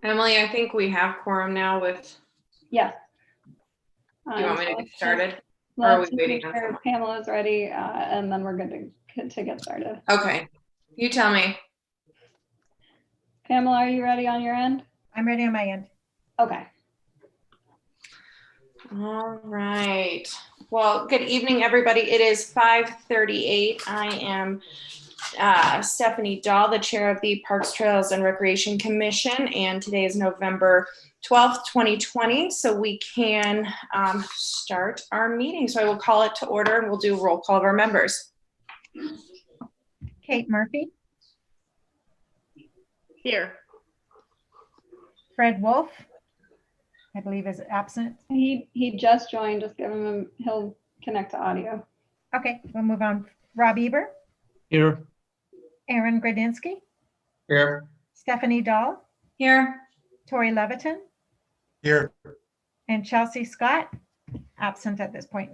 Emily, I think we have quorum now with, Yes. do you want me to get started? Or Let's are we just waiting make on sure someone? Pamela's ready, and then we're good to get started. Okay, you tell me. Pamela, are you ready on your end? I'm ready on my end. Okay. All right. Well, good evening, everybody. It is 5:38. I am Stephanie Dahl, the chair of the Parks, Trails, and Recreation Commission, and today is November 12th, 2020, so we can start our meeting. So I will call it to order and we'll do a roll call of our members. Kate Murphy, Here. Fred Wolf, I believe is absent. He just joined. Just give him he'll connect to audio. Okay, we'll move on. Rob Eber, Here. Aaron Gradinsky, Here. Stephanie Dahl, Here. Tori Leviton, Here. and Chelsea Scott, absent at this point.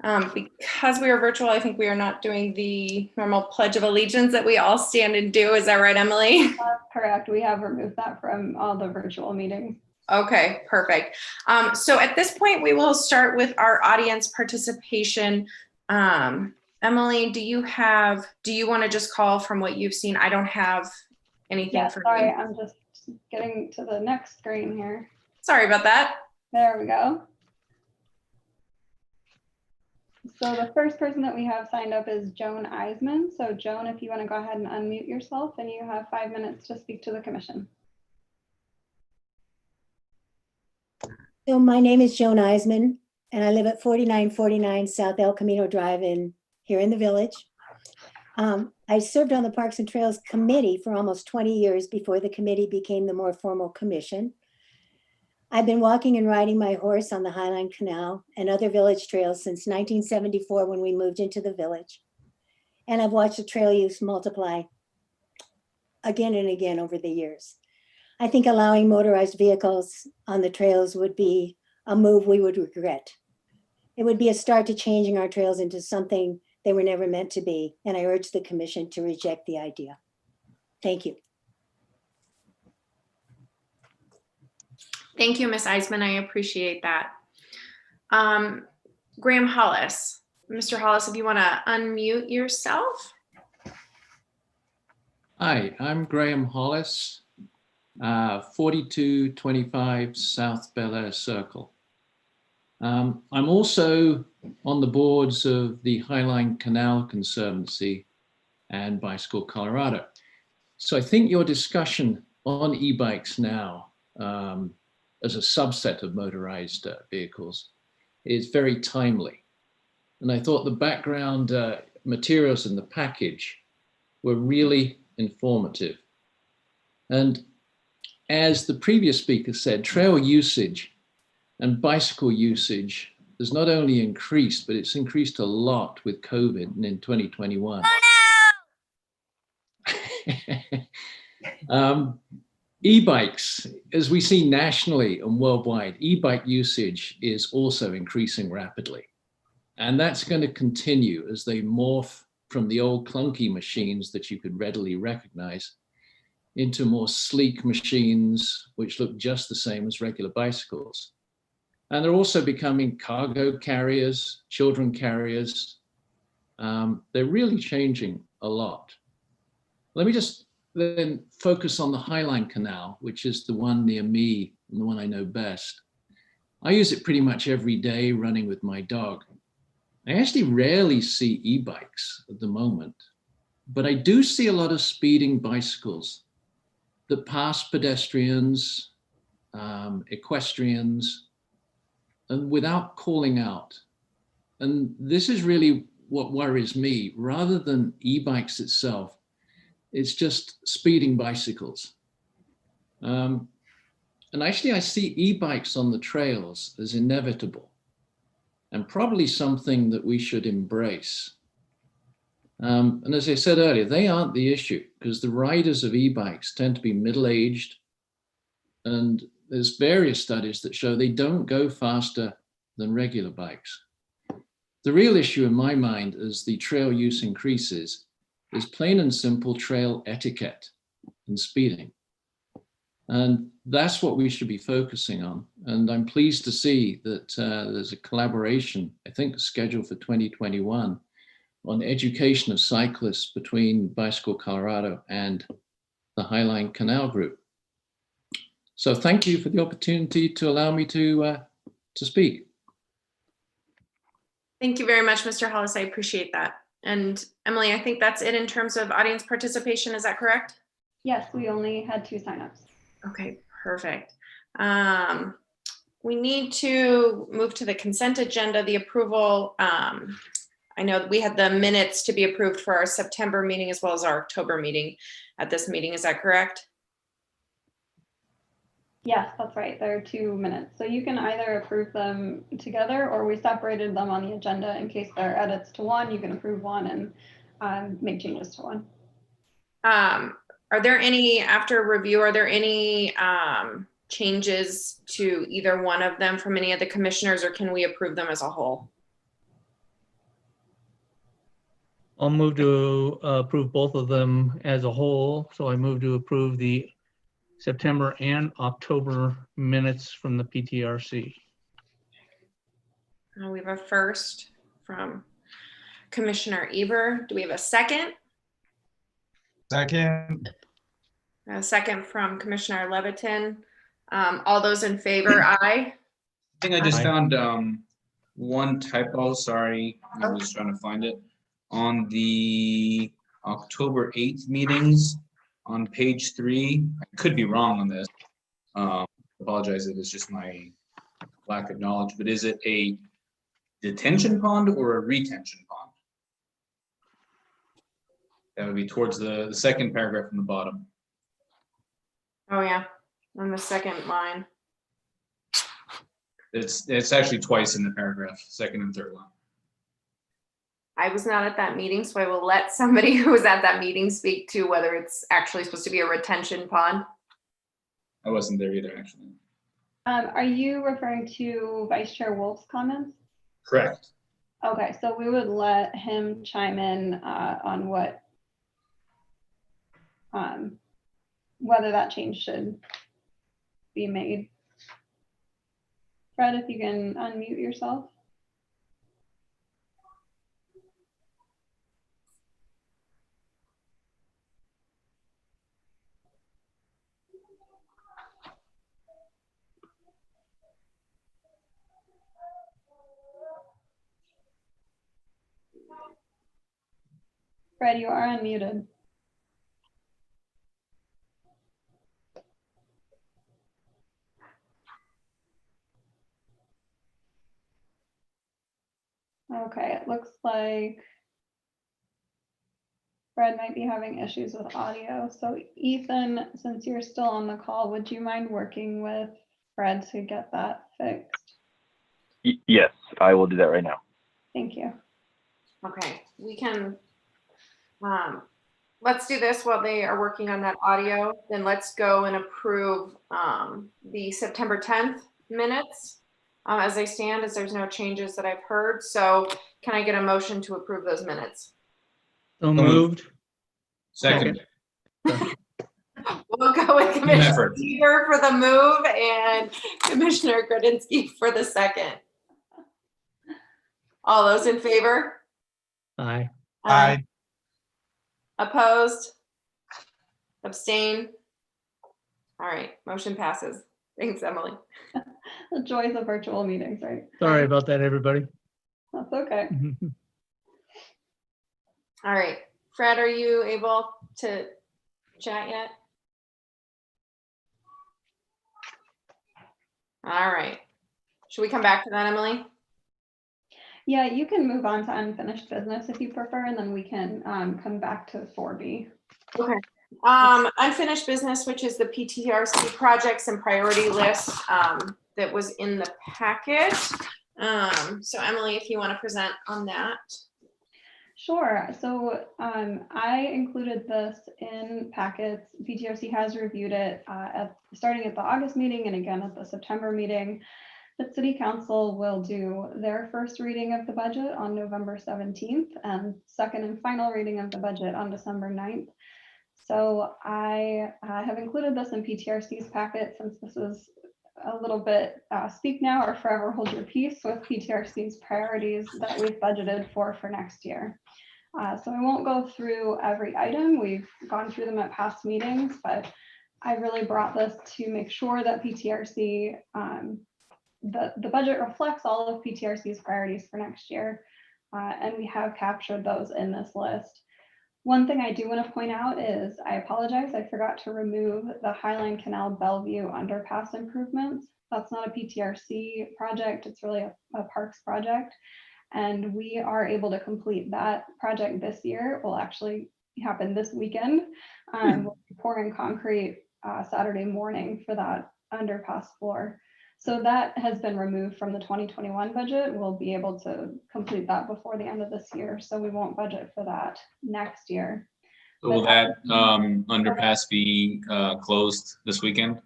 Because we are virtual, I think we are not doing the normal Pledge of Allegiance that we all stand and do. Is that right, Emily? That's correct. We have removed that from all the virtual meetings. Okay, perfect. So at this point, we will start with our audience participation. Emily, do you want to just call from what you've seen? I don't have anything Yeah, for sorry, me. I'm just getting to the next screen here. Sorry about that. There we go. So the first person that we have signed up is Joan Eisman. So Joan, if you want to go ahead and unmute yourself, and you have 5 minutes to speak to the commission. So my name is Joan Eisman, and I live at 4949 South El Camino Drive here in the village. I served on the Parks and Trails Committee for almost 20 years before the committee became the more formal commission. I've been walking and riding my horse on the Highline Canal and other village trails since 1974 when we moved into the village. And I've watched the trail use multiply again and again over the years. I think allowing motorized vehicles on the trails would be a move we would regret. It would be a start to changing our trails into something they were never meant to be, and I urge the commission to reject the idea. Thank you. Thank you, Ms. Eisman. I appreciate that. Graham Hollis. Mr. Hollis, if you want to unmute yourself. Hi, I'm Graham Hollis, 4225 South Bel Air Circle. I'm also on the boards of the Highline Canal Conservancy and Bicycle Colorado. So I think your discussion on e-bikes now as a subset of motorized vehicles is very timely. And I thought the background materials in the package were really informative. And as the previous speaker said, trail usage and bicycle usage has not only increased, but it's increased a lot with COVID and in 2021. Oh, no! E-bikes, as we see nationally and worldwide, e-bike usage is also increasing rapidly. And that's going to continue as they morph from the old clunky machines that you could readily recognize into more sleek machines, which look just the same as regular bicycles. And they're also becoming cargo carriers, children carriers. They're really changing a lot. Let me just then focus on the Highline Canal, which is the one near me and the one I know best. I use it pretty much every day running with my dog. I actually rarely see e-bikes at the moment, but I do see a lot of speeding bicycles that pass pedestrians, equestrians, and without calling out. And this is really what worries me. Rather than e-bikes itself, it's just speeding bicycles. And actually I see e-bikes on the trails as inevitable and probably something that we should embrace. And as I said earlier, they aren't the issue because the riders of e-bikes tend to be middle-aged, and there's various studies that show they don't go faster than regular bikes. The real issue in my mind as the trail use increases is plain and simple trail etiquette. and speeding. And that's what we should be focusing on. And I'm pleased to see that there's a collaboration, I think scheduled for 2021, on education of cyclists between Bicycle Colorado and the Highline Canal group. So thank you for the opportunity to allow me to speak. Thank you very much, Mr. Hollis. I appreciate that. And Emily, I think that's it in terms of audience participation. Is that correct? Yes, we only had 2 signups. Okay, perfect. We need to move to the consent agenda, the approval. I know that we had the minutes to be approved for our September meeting as well as our October meeting at this meeting. Is that correct? Yes, that's right. There are 2 minutes. So you can either approve them together, or we separated them on the agenda in case there are edits to one. You can approve one and make changes to one. Are there any, after review, are there any changes to either one of them from any of the commissioners, or can we approve them as a whole? I'll move to approve both of them as a whole. So I move to approve the September and October minutes from the PTRC. We have a first from Commissioner Eber. Do we have a second? Second. A second from Commissioner Levitin. All those in favor, aye. I think I just Aye. found one typo, sorry, I was trying to find it. On the October 8th meetings, on page 3, I could be wrong on this. Apologize if it's just my lack of knowledge, but is it a detention pond or a retention pond? That would be towards the second paragraph from the bottom. Oh yeah, on the second line. It's actually twice in the paragraph, second and third line. I was not at that meeting, so I will let somebody who was at that meeting speak to whether it's actually supposed to be a retention pond. I wasn't there either, actually. Are you referring to Vice Chair Wolf's comments? Correct. Okay, so we would let him chime in on what, whether that change should be made. Fred, if you can unmute yourself. Fred, you are unmuted. Okay, it looks like Fred might be having issues with audio. So Ethan, since you're still on the call, would you mind working with Fred to get that fixed? Yes, I will do that right now. Thank you. Okay, we can, let's do this while they are working on that audio. Then let's go and approve the September 10th minutes as they stand, as there's no changes that I've heard. So can I get a motion to approve those minutes? So moved. Second. We'll go with Commissioner Eber for the move and Commissioner Gradinsky for the second. All those in favor? Aye. Aye. Opposed? Abstain? All right, motion passes. Thanks, Emily. The joys of virtual meetings, right? Sorry about that, everybody. That's okay. All right, Fred, are you able to chat yet? All right, should we come back to that, Emily? Yeah, you can move on to unfinished business if you prefer, and then we can come back to 4B. Okay. Unfinished business, which is the PTRC projects and priority list that was in the packet. So Emily, if you want to present on that. Sure. So I included this in packets. PTRC has reviewed it starting at the August meeting and again at the September meeting. The City Council will do their first reading of the budget on November 17th and second and final reading of the budget on December 9th. So I have included this in PTRC's packet since this is a little bit speak now or forever hold your peace with PTRC's priorities that we've budgeted for next year. So I won't go through every item. We've gone through them at past meetings, but I really brought this to make sure that PTRC, the budget reflects all of PTRC's priorities for next year. And we have captured those in this list. One thing I do want to point out is I apologize, I forgot to remove the Highline Canal Bellevue underpass improvements. That's not a PTRC project, it's really a parks project. And we are able to complete that project this year. It will actually happen this weekend. We'll be pouring concrete Saturday morning for that underpass floor. So that has been removed from the 2021 budget. We'll be able to complete that before the end of this year. So we won't budget for that next year. So will that underpass be closed this weekend?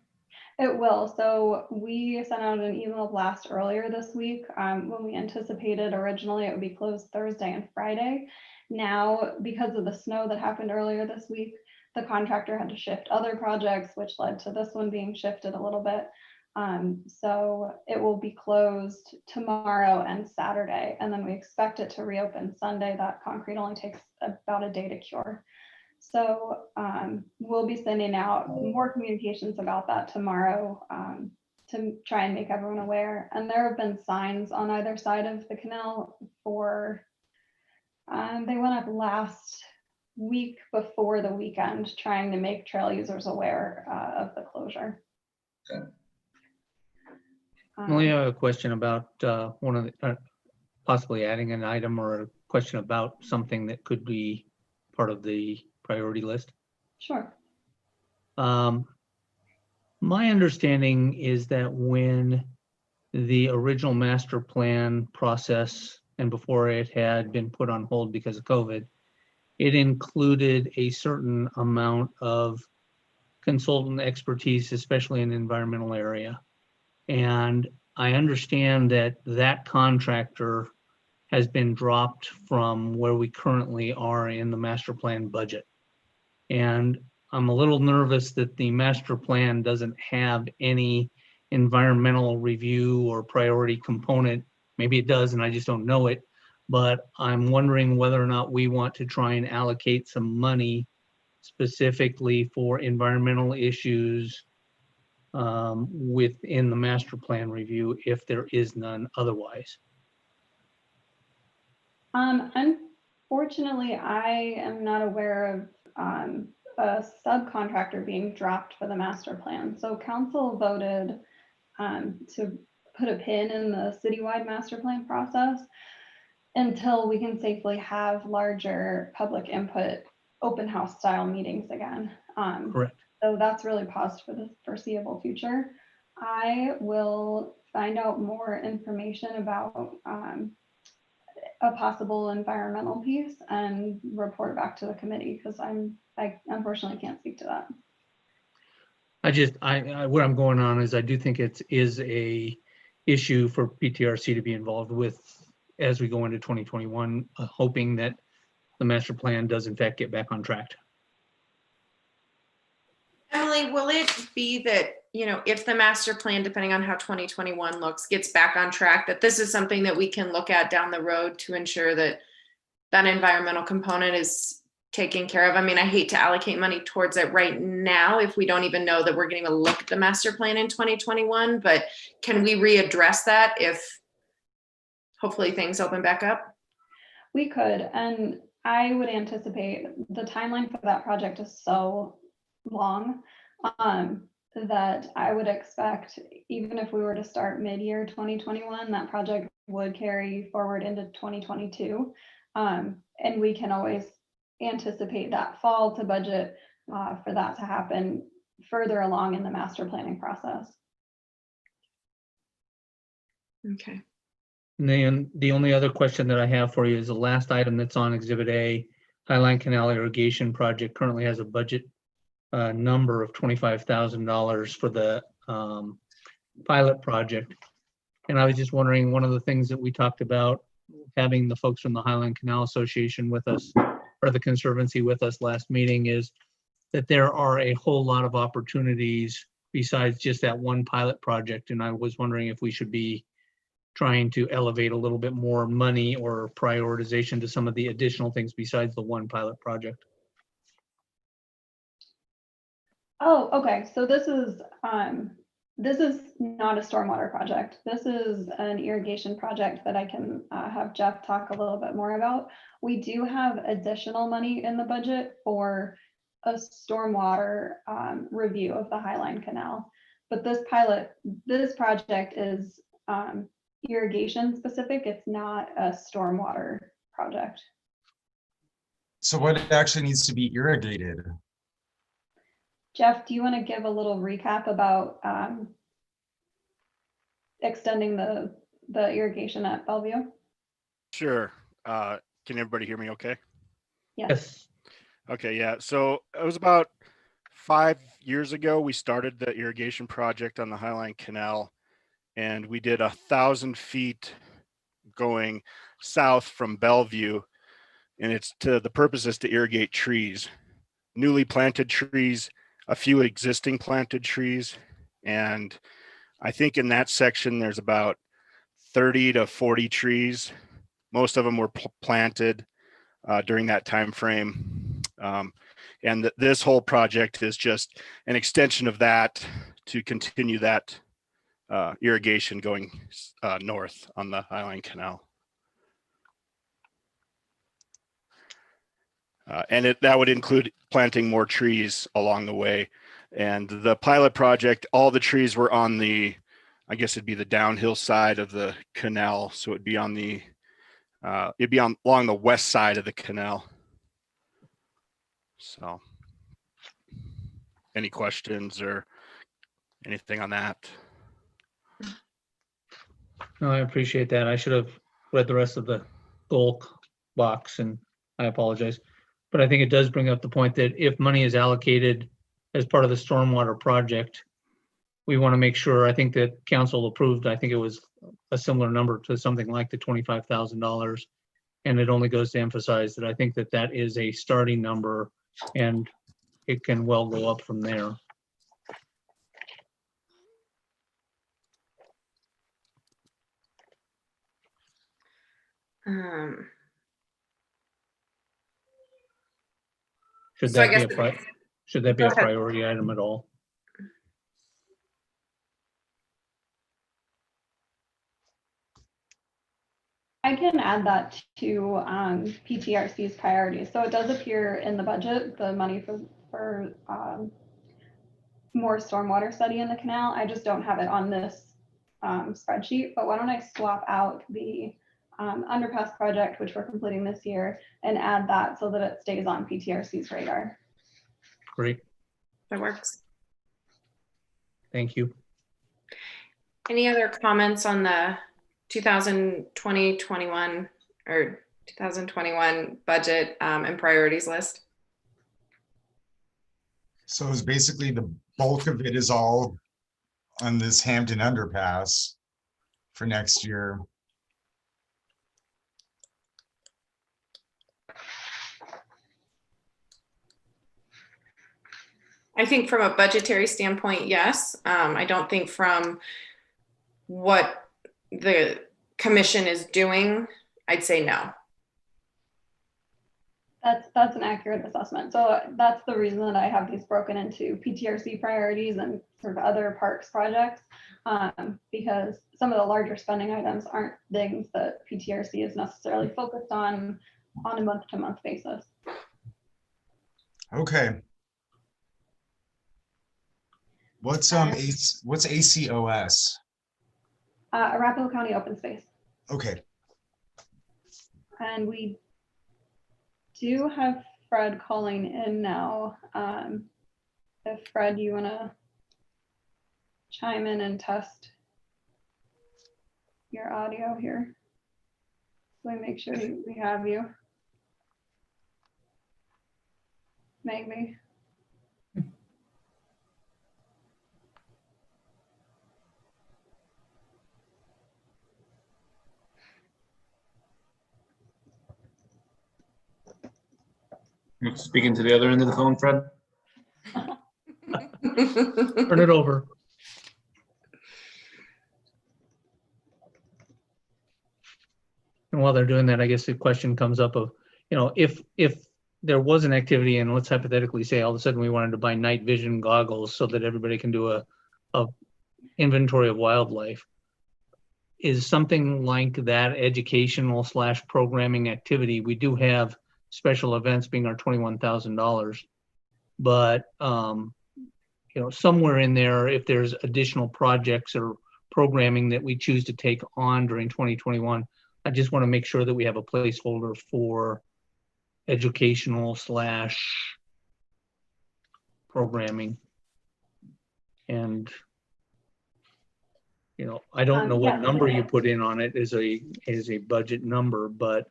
It will. So we sent out an email blast earlier this week when we anticipated originally it would be closed Thursday and Friday. Now, because of the snow that happened earlier this week, the contractor had to shift other projects, which led to this one being shifted a little bit. So it will be closed tomorrow and Saturday, and then we expect it to reopen Sunday. That concrete only takes about a day to cure. So we'll be sending out more communications about that tomorrow to try and make everyone aware. And there have been signs on either side of the canal for, they went up last week before the weekend, trying to make trail users aware of the closure. Okay. I only have a question about one of the, possibly adding an item or a question about something that could be part of the priority list. Sure. My understanding is that when the original master plan process and before it had been put on hold because of COVID, it included a certain amount of consultant expertise, especially in the environmental area. And I understand that that contractor has been dropped from where we currently are in the master plan budget. And I'm a little nervous that the master plan doesn't have any environmental review or priority component. Maybe it does and I just don't know it, but I'm wondering whether or not we want to try and allocate some money specifically for environmental issues within the master plan review if there is none otherwise. Unfortunately, I am not aware of a subcontractor being dropped for the master plan. So council voted to put a pin in the citywide master plan process until we can safely have larger public input, open house style meetings again. Correct. So that's really paused for the foreseeable future. I will find out more information about a possible environmental piece and report back to the committee because I unfortunately can't speak to that. Where I'm going on is I do think it is a issue for PTRC to be involved with as we go into 2021, hoping that the master plan does in fact get back on track. Emily, will it be that, you know, if the master plan, depending on how 2021 looks, gets back on track, that this is something that we can look at down the road to ensure that that environmental component is taken care of? I mean, I hate to allocate money towards it right now if we don't even know that we're going to look at the master plan in 2021, but can we readdress that if hopefully things open back up? We could, and I would anticipate the timeline for that project is so long that I would expect, even if we were to start mid-year 2021, that project would carry forward into 2022. And we can always anticipate that fall to budget for that to happen further along in the master planning process. Okay. And then the only other question that I have for you is the last item that's on Exhibit A, Highline Canal Irrigation Project currently has a budget number of $25,000 for the pilot project. And I was just wondering, one of the things that we talked about having the folks from the Highland Canal Association with us, or the Conservancy with us last meeting, is that there are a whole lot of opportunities besides just that one pilot project. And I was wondering if we should be trying to elevate a little bit more money or prioritization to some of the additional things besides the one pilot project. Oh, okay. So this is not a stormwater project. This is an irrigation project that I can have Jeff talk a little bit more about. We do have additional money in the budget for a stormwater review of the Highline Canal. But this project is irrigation specific. It's not a stormwater project. So what actually needs to be irrigated? Jeff, do you want to give a little recap about extending the irrigation at Bellevue? Sure. Can everybody hear me okay? Yes. Okay, yeah. So it was about 5 years ago, we started the irrigation project on the Highline Canal, and we did 1,000 feet going south from Bellevue, and the purpose is to irrigate trees, newly planted trees, a few existing planted trees, and I think in that section there's about 30 to 40 trees. Most of them were planted during that time frame. And this whole project is just an extension of that to continue that irrigation going north on the Highline Canal. And that would include planting more trees along the way. And the pilot project, all the trees were on the, I guess it'd be the downhill side of the canal. So it'd be on the, along the west side of the canal. So any questions or anything on that? No, I appreciate that. I should have read the rest of the goal box, and I apologize. But I think it does bring up the point that if money is allocated as part of the stormwater project, we want to make sure, I think that council approved, I think it was a similar number to something like the $25,000. And it only goes to emphasize that I think that that is a starting number and it can well go up from there. Should So I that be guess- should that be Go a ahead. priority item at all? I can add that to PTRC's priorities. So it does appear in the budget, the money for more stormwater study in the canal. I just don't have it on this spreadsheet, but why don't I swap out the underpass project, which we're completing this year, and add that so that it stays on PTRC's radar. Great, That works. thank you. Any other comments on the 2020-21 or 2021 budget and priorities list? So it's basically the bulk of it is all on this Hampton underpass for next year. I think from a budgetary standpoint, yes. I don't think from what the commission is doing, I'd say no. That's an accurate assessment. So that's the reason that I have these broken into PTRC priorities and sort of other parks projects, because some of the larger spending items aren't things that PTRC is necessarily focused on a month-to-month basis. Okay. What's ACOS? Arapahoe County Open Space. Okay. And we do have Fred calling in now. If Fred, you want to chime in and test your audio here. Let me make sure we have you. Maybe. Speaking to the other end of the phone, Fred? Turn it over. And while they're doing that, I guess the question comes up of, if there was an activity and let's hypothetically say all of a sudden we wanted to buy night vision goggles so that everybody can do a inventory of wildlife, is something like that educational / programming activity. We do have special events being our $21,000, but somewhere in there, if there's additional projects or programming that we choose to take on during 2021, I just want to make sure that we have a placeholder for educational / programming. And I don't know what Yeah. number you put in on it as a budget number, but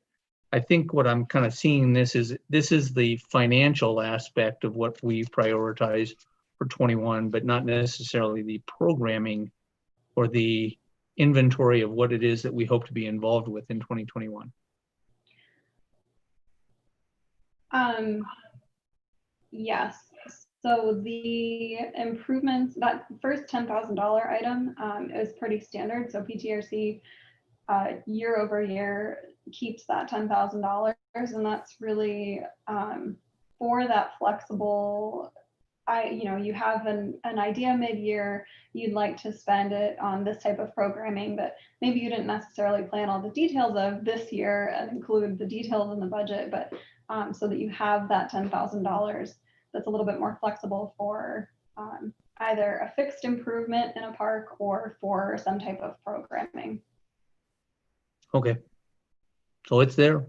I think what I'm kind of seeing this is the financial aspect of what we prioritize for 21, but not necessarily the programming or the inventory of what it is that we hope to be involved with in 2021. Yes. So the improvements, that first $10,000 item is pretty standard. So PTRC year over year keeps that $10,000, and that's really for that flexible. You have an idea mid-year, you'd like to spend it on this type of programming, but maybe you didn't necessarily plan all the details of this year and include the details in the budget, but so that you have that $10,000 that's a little bit more flexible for either a fixed improvement in a park or for some type of programming. Okay. So it's there.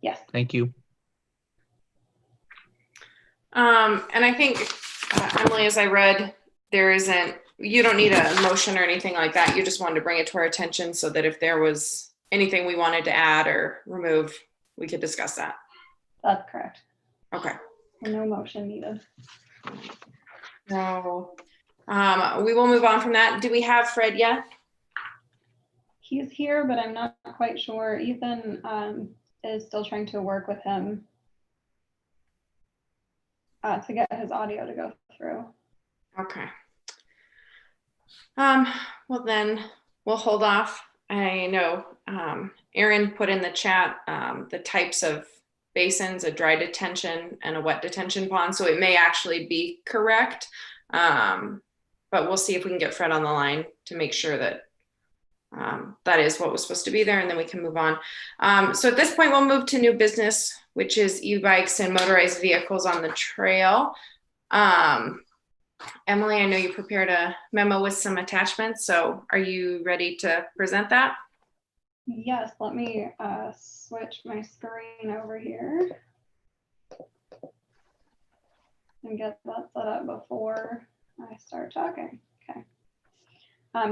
Yes. Thank you. And I think, Emily, as I read, you don't need a motion or anything like that. You just wanted to bring it to our attention so that if there was anything we wanted to add or remove, we could discuss that. That's correct. Okay. No motion needed. No. We will move on from that. Do we have Fred yet? He's here, but I'm not quite sure. Ethan is still trying to work with him to get his audio to go through. Okay. Well, then we'll hold off. I know Aaron put in the chat the types of basins, a dry detention and a wet detention pond. So it may actually be correct, but we'll see if we can get Fred on the line to make sure that that is what was supposed to be there, and then we can move on. So at this point, we'll move to new business, which is e-bikes and motorized vehicles on the trail. Emily, I know you prepared a memo with some attachments, so are you ready to present that? Yes, let me switch my screen over here and get that set up before I start talking. Okay.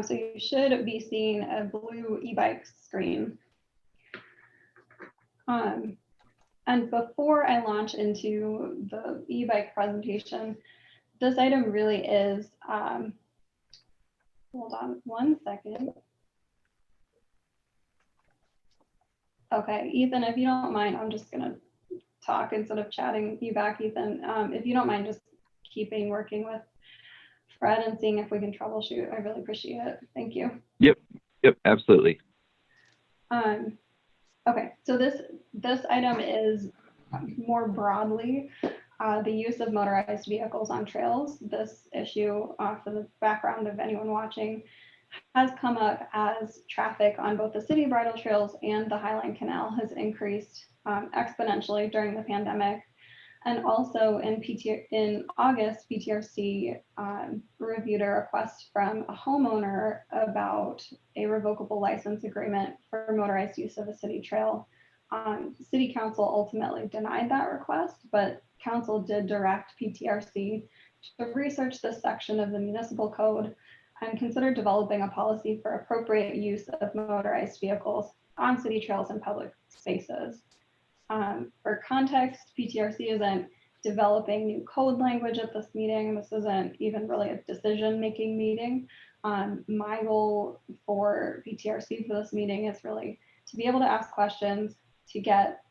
So you should be seeing a blue e-bike screen. And before I launch into the e-bike presentation, this item really is, hold on one second. Okay, Ethan, if you don't mind, I'm just gonna talk instead of chatting you back, Ethan. If you don't mind just working with Fred and seeing if we can troubleshoot, I really appreciate it. Thank you. Yep, absolutely. Okay, so this item is more broadly the use of motorized vehicles on trails. This issue, for the background of anyone watching, has come up as traffic on both the city bridle trails and the Highline Canal has increased exponentially during the pandemic. And also in August, PTRC reviewed a request from a homeowner about a revocable license agreement for motorized use of a city trail. City Council ultimately denied that request, but Council did direct PTRC to research this section of the municipal code and consider developing a policy for appropriate use of motorized vehicles on city trails and public spaces. For context, PTRC isn't developing new code language at this meeting. This isn't even really a decision-making meeting. My goal for PTRC for this meeting is really to be able to ask questions, to get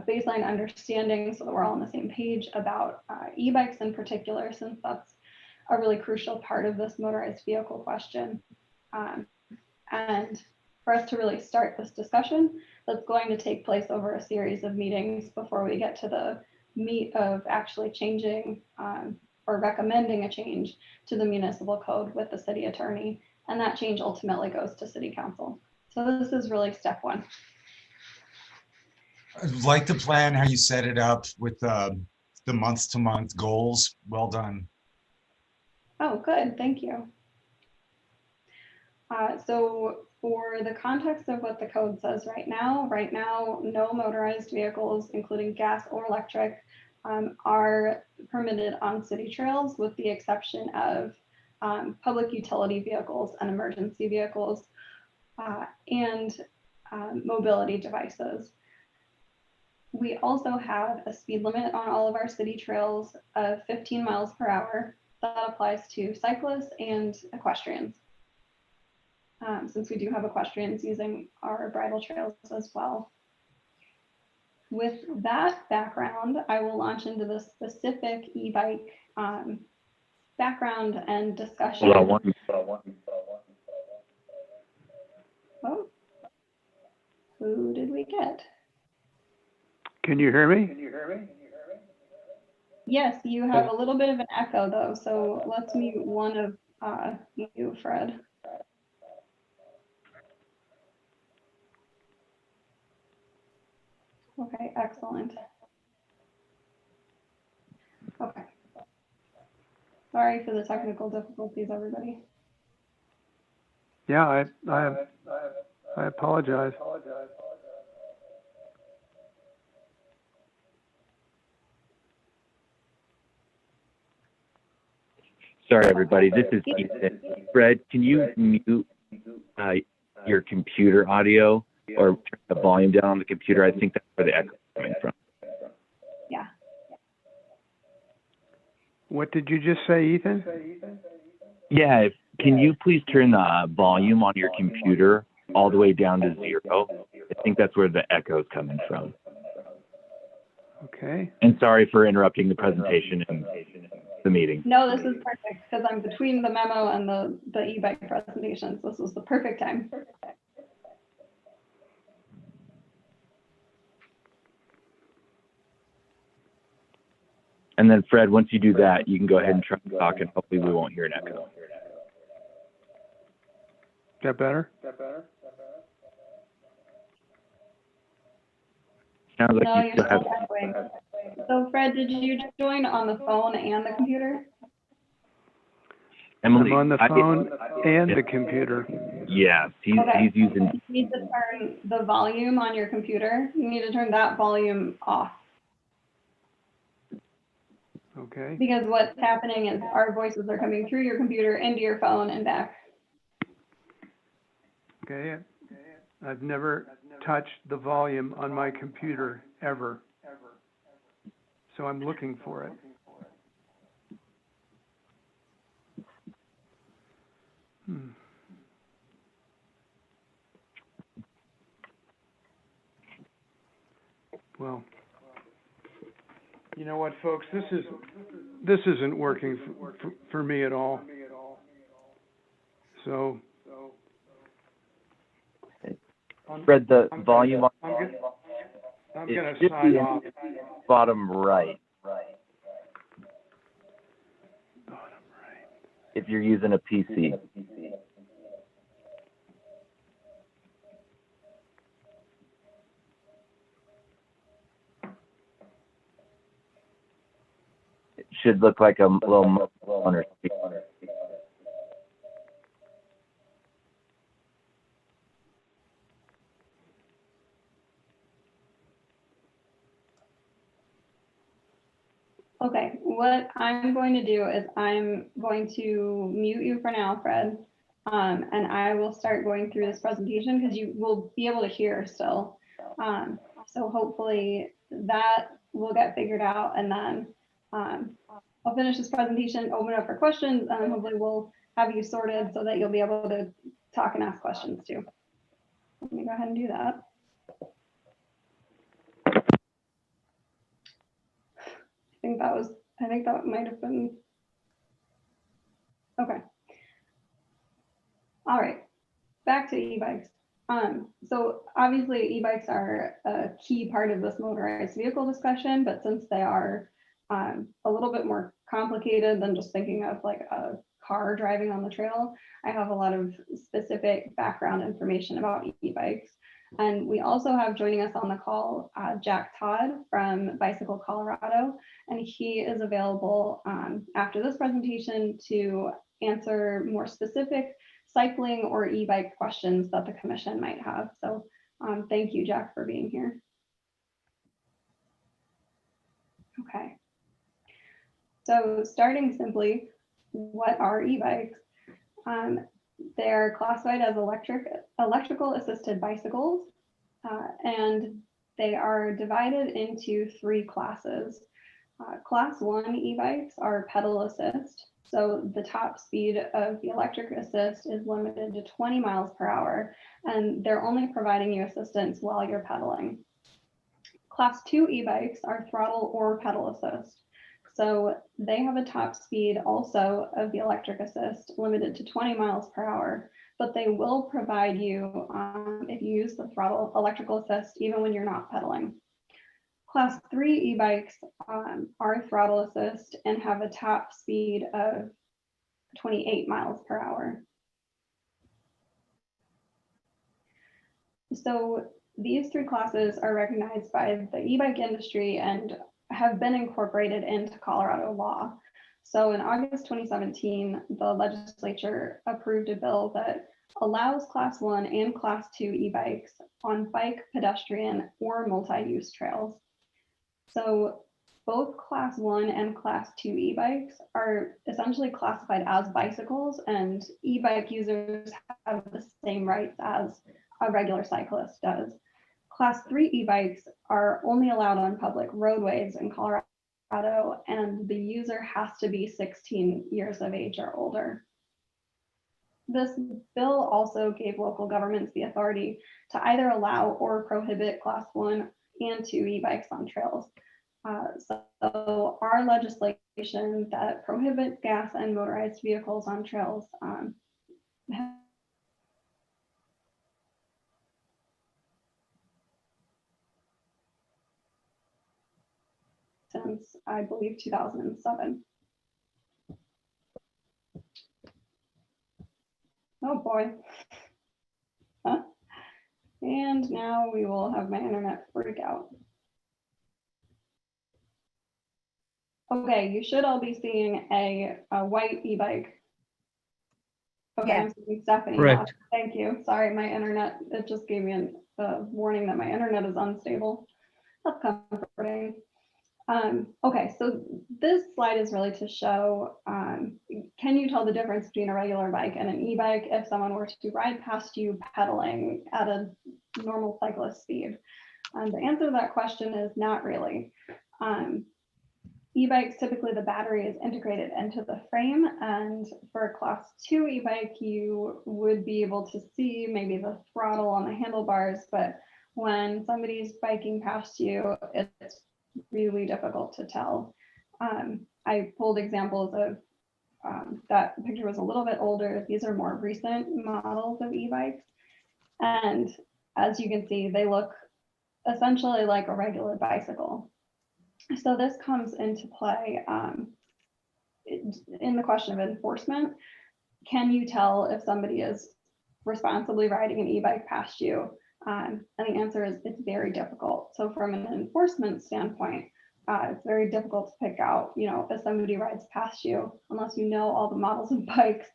baseline understanding so that we're all on the same page about e-bikes in particular, since that's a really crucial part of this motorized vehicle question. And for us to really start this discussion, that's going to take place over a series of meetings before we get to the meat of actually changing or recommending a change to the municipal code with the city attorney. And that change ultimately goes to city council. So this is really step one. I like the plan, how you set it up with the month-to-month goals. Well done. Oh, good, thank you. So for the context of what the code says right now, no motorized vehicles, including gas or electric, are permitted on city trails with the exception of public utility vehicles and emergency vehicles and mobility devices. We also have a speed limit on all of our city trails of 15 miles per hour. That applies to cyclists and equestrians, since we do have equestrians using our bridle trails as well. With that background, I will launch into the specific e-bike background and discussion. Oh, who did we get? Can you hear me? Yes, you have a little bit of an echo though, so let's mute one of you, Fred. Okay, excellent. Okay. Sorry for the technical difficulties, everybody. Yeah, I apologize. Sorry, everybody. This is Ethan. Fred, can you mute your computer audio or turn the volume down on the computer? I think that's where the echo is coming from. Yeah. What did you just say, Ethan? Yeah, can you please turn the volume on your computer all the way down to 0? I think that's where the echo is coming from. Okay. And sorry for interrupting the presentation and the meeting. No, this is perfect because I'm between the memo and the e-bike presentations. This was the perfect time. And then Fred, once you do that, you can go ahead and try to talk and hopefully we won't hear an echo. Is that better? Sounds like No, you you're still have. still echoing. So Fred, did you join on the phone and the computer? Emily, I'm on the phone and the computer. Yes, he's using. You need to turn the volume on your computer. You need to turn that volume off. Okay. Because what's happening is our voices are coming through your computer into your phone and back. Okay. I've never touched the volume on my computer ever. So I'm looking for it. Well, you know what, folks? This isn't working for me at all. So, Fred, the volume on I'm gonna should sign be in off. bottom right. If you're using a PC. It should look like a little on her screen. Okay, what I'm going to do is I'm going to mute you for now, Fred. And I will start going through this presentation because you will be able to hear still. So hopefully that will get figured out, and then I'll finish this presentation, open up for questions, and then hopefully we'll have you sorted so that you'll be able to talk and ask questions too. Let me go ahead and do that. think that might have been. Okay. All right, back to e-bikes. So obviously e-bikes are a key part of this motorized vehicle discussion, but since they are a little bit more complicated than just thinking of like a car driving on the trail, I have a lot of specific background information about e-bikes. And we also have joining us on the call, Jack Todd from Bicycle Colorado, and he is available after this presentation to answer more specific cycling or e-bike questions that the commission might have. So thank you, Jack, for being here. Okay. So starting simply, what are e-bikes? They're classified as electrical assisted bicycles, and they are divided into 3 classes. Class 1 e-bikes are pedal assist. So the top speed of the electric assist is limited to 20 miles per hour, and they're only providing you assistance while you're pedaling. Class 2 e-bikes are throttle or pedal assist. So they have a top speed also of the electric assist limited to 20 miles per hour, but they will provide you, if you use the throttle electrical assist, even when you're not pedaling. Class 3 e-bikes are throttle assist and have a top speed of 28 miles per hour. So these 3 classes are recognized by the e-bike industry and have been incorporated into Colorado law. So in August 2017, the legislature approved a bill that allows Class 1 and Class 2 e-bikes on bike, pedestrian, or multi-use trails. So both Class 1 and Class 2 e-bikes are essentially classified as bicycles, and e-bike users have the same rights as a regular cyclist does. Class 3 e-bikes are only allowed on public roadways in Colorado, and the user has to be 16 years of age or older. This bill also gave local governments the authority to either allow or prohibit Class 1 and 2 e-bikes on trails. So our legislation that prohibits gas and motorized vehicles on trails since I believe 2007. Oh boy. Huh? And now we will have my internet freak out. Okay, you should all be seeing a white e-bike. Okay, Yes. I'm seeing Stephanie. Correct. Thank you. Sorry, my internet, it just gave me a warning that my internet is unstable. That's comforting. Okay, so this slide is really to show, can you tell the difference between a regular bike and an e-bike if someone were to ride past you pedaling at a normal cyclist speed? The answer to that question is not really. E-bikes, typically the battery is integrated into the frame, and for a Class 2 e-bike, you would be able to see maybe the throttle on the handlebars, but when somebody's biking past you, it's really difficult to tell. I pulled examples of that picture was a little bit older. These are more recent models of e-bikes, and as you can see, they look essentially like a regular bicycle. So this comes into play in the question of enforcement. Can you tell if somebody is responsibly riding an e-bike past you? And the answer is it's very difficult. So from an enforcement standpoint, it's very difficult to pick out, if somebody rides past you, unless you know all the models of bikes,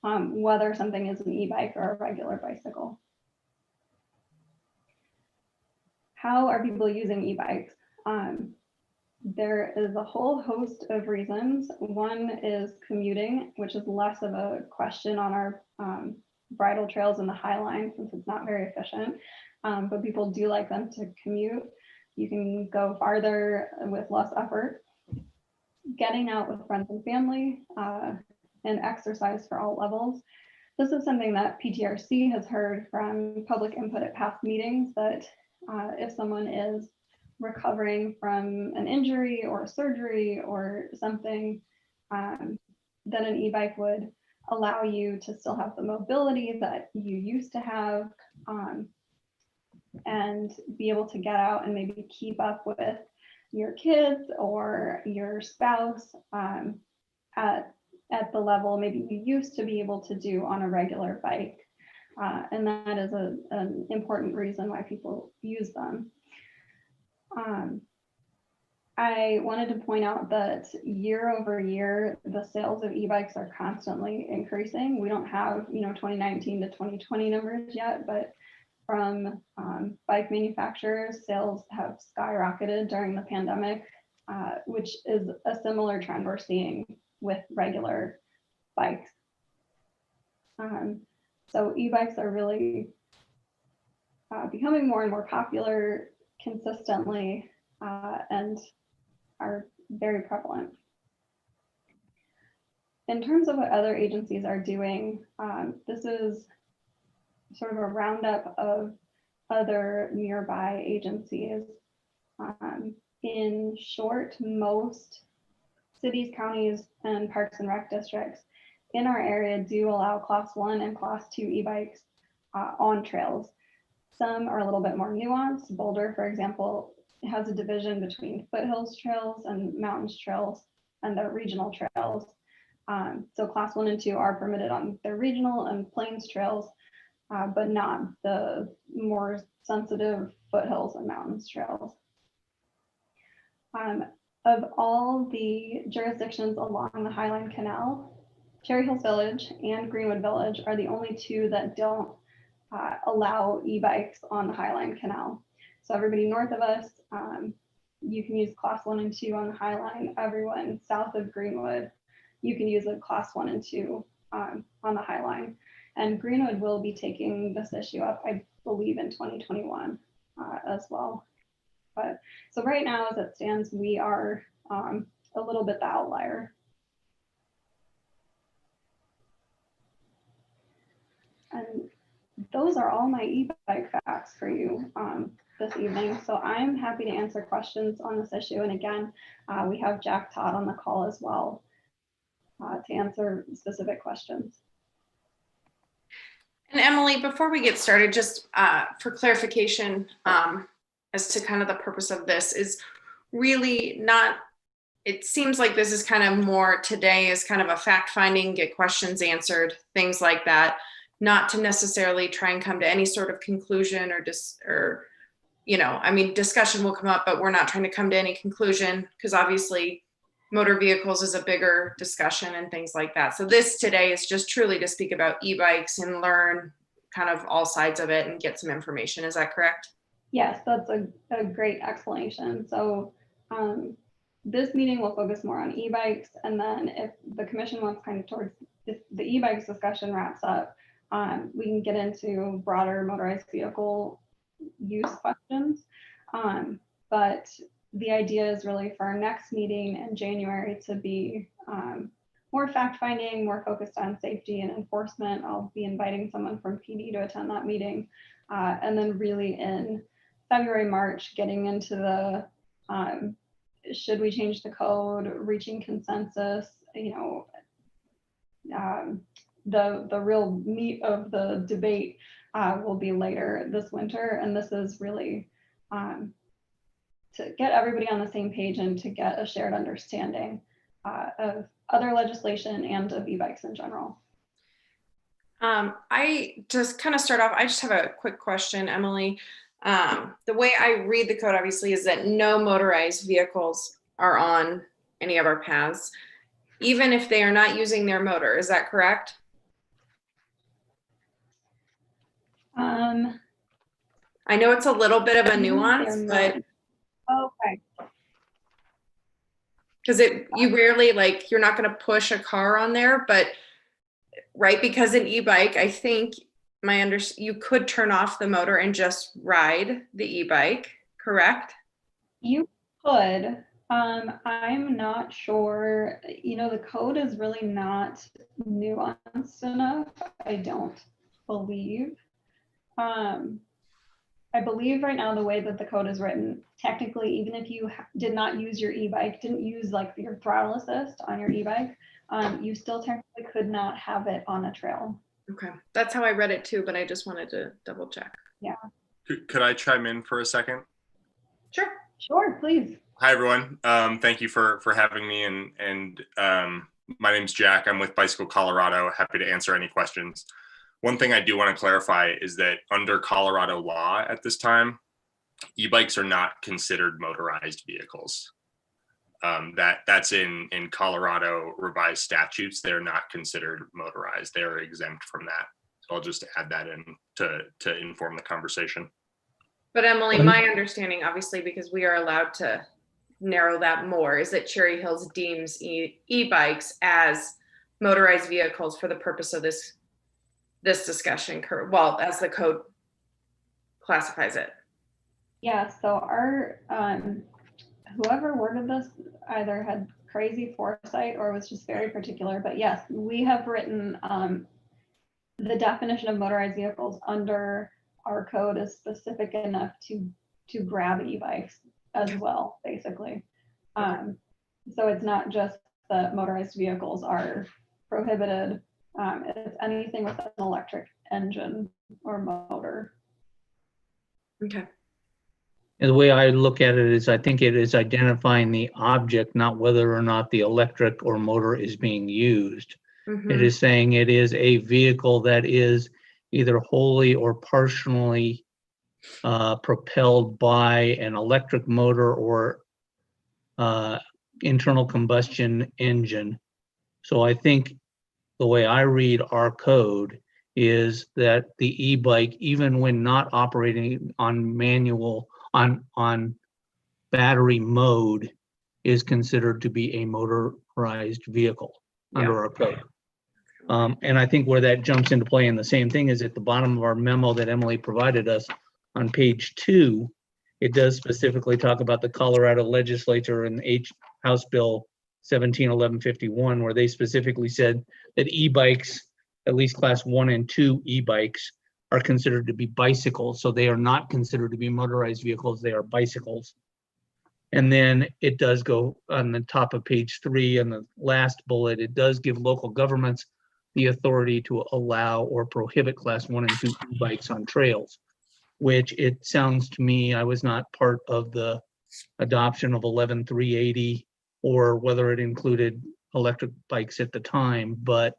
whether something is an e-bike or a regular bicycle. How are people using e-bikes? There is a whole host of reasons. One is commuting, which is less of a question on our bridle trails in the Highline since it's not very efficient, but people do like them to commute. You can go farther with less effort. Getting out with friends and family and exercise for all levels. This is something that PTRC has heard from public input at past meetings, that if someone is recovering from an injury or a surgery or something, then an e-bike would allow you to still have the mobility that you used to have, and be able to get out and maybe keep up with your kids or your spouse at the level maybe you used to be able to do on a regular bike. And that is an important reason why people use them. I wanted to point out that year over year, the sales of e-bikes are constantly increasing. We don't have, 2019 to 2020 numbers yet, but from bike manufacturers, sales have skyrocketed during the pandemic, which is a similar trend we're seeing with regular bikes. So e-bikes are really becoming more and more popular consistently, and are very prevalent. In terms of what other agencies are doing, this is sort of a roundup of other nearby agencies. In short, most cities, counties, and parks and rec districts in our area do allow class 1 and class 2 e-bikes on trails. Some are a little bit more nuanced. Boulder, for example, has a division between foothills trails and mountains trails and the regional trails. So class 1 and 2 are permitted on their regional and plains trails, but not the more sensitive foothills and mountains trails. Of all the jurisdictions along the Highline Canal, Cherry Hills Village and Greenwood Village are the only two that don't allow e-bikes on the Highline Canal. So everybody north of us, you can use class 1 and 2 on the Highline. Everyone south of Greenwood, you can use a class 1 and 2 on the Highline. And Greenwood will be taking this issue up, I believe, in 2021 as well. But so right now, as it stands, we are a little bit the outlier. And those are all my e-bike facts for you this evening. So I'm happy to answer questions on this issue. And again, we have Jack Todd on the call as well to answer specific questions. And Emily, before we get started, just for clarification, as to kind of the purpose of this is really not, it seems like this is kind of more today is kind of a fact finding, get questions answered, things like that, not to necessarily try and come to any sort of conclusion or I mean, discussion will come up, but we're not trying to come to any conclusion because obviously motor vehicles is a bigger discussion and things like that. So this today is just truly to speak about e-bikes and learn kind of all sides of it and get some information. Is that correct? Yes, that's a great explanation. So this meeting will focus more on e-bikes, and then if the commission wants kind of towards, if the e-bikes discussion wraps up, we can get into broader motorized vehicle use questions. But the idea is really for our next meeting in January to be more fact-finding, more focused on safety and enforcement. I'll be inviting someone from PD to attend that meeting. And then really in February, March, getting into the, should we change the code, reaching consensus, the real meat of the debate will be later this winter. And this is really to get everybody on the same page and to get a shared understanding of other legislation and of e-bikes in general. I just kind of start off, I just have a quick question, Emily. The way I read the code obviously is that no motorized vehicles are on any of our paths, even if they are not using their motor. Is that correct? I know it's a little bit of a nuance, but okay. Because you rarely, like, you're not going to push a car on there, but right, because an e-bike, I think you could turn off the motor and just ride the e-bike, correct? You could. I'm not sure, the code is really not nuanced enough, I don't believe. I believe right now, the way that the code is written, technically, even if you did not use your e-bike, didn't use like your throttle assist on your e-bike, you still technically could not have it on a trail. Okay, that's how I read it too, but I just wanted to double check. Yeah. Could I chime in for a second? Sure. Sure, please. Hi, everyone. Thank you for having me. And my name's Jack. I'm with Bicycle Colorado. Happy to answer any questions. One thing I do want to clarify is that under Colorado law at this time, e-bikes are not considered motorized vehicles. That's in Colorado revised statutes. They're not considered motorized. They're exempt from that. So I'll just add that in to inform the conversation. But Emily, my understanding, obviously, because we are allowed to narrow that more, is that Cherry Hills deems e-bikes as motorized vehicles for the purpose of this discussion, well, as the code classifies it. Yeah, so our, whoever worded this either had crazy foresight or was just very particular, but yes, we have written the definition of motorized vehicles under our code is specific enough to grab e-bikes as well, basically. So it's not just that motorized vehicles are prohibited. It's anything with an electric engine or motor. Okay. And the way I look at it is I think it is identifying the object, not whether or not the electric or motor is being used. Mm-hmm. It is saying it is a vehicle that is either wholly or partially propelled by an electric motor or internal combustion engine. So I think the way I read our code is that the e-bike, even when not operating on manual, on battery mode, is considered to be a motorized vehicle under our code. And I think where that jumps into play, and the same thing is at the bottom of our memo that Emily provided us on page 2, it does specifically talk about the Colorado legislature and House Bill 171151, where they specifically said that e-bikes, at least class 1 and 2 e-bikes, are considered to be bicycles. So they are not considered to be motorized vehicles, they are bicycles. And then it does go on the top of page 3, and the last bullet, it does give local governments the authority to allow or prohibit class 1 and 2 e-bikes on trails, which it sounds to me, I was not part of the adoption of 11380 or whether it included electric bikes at the time, but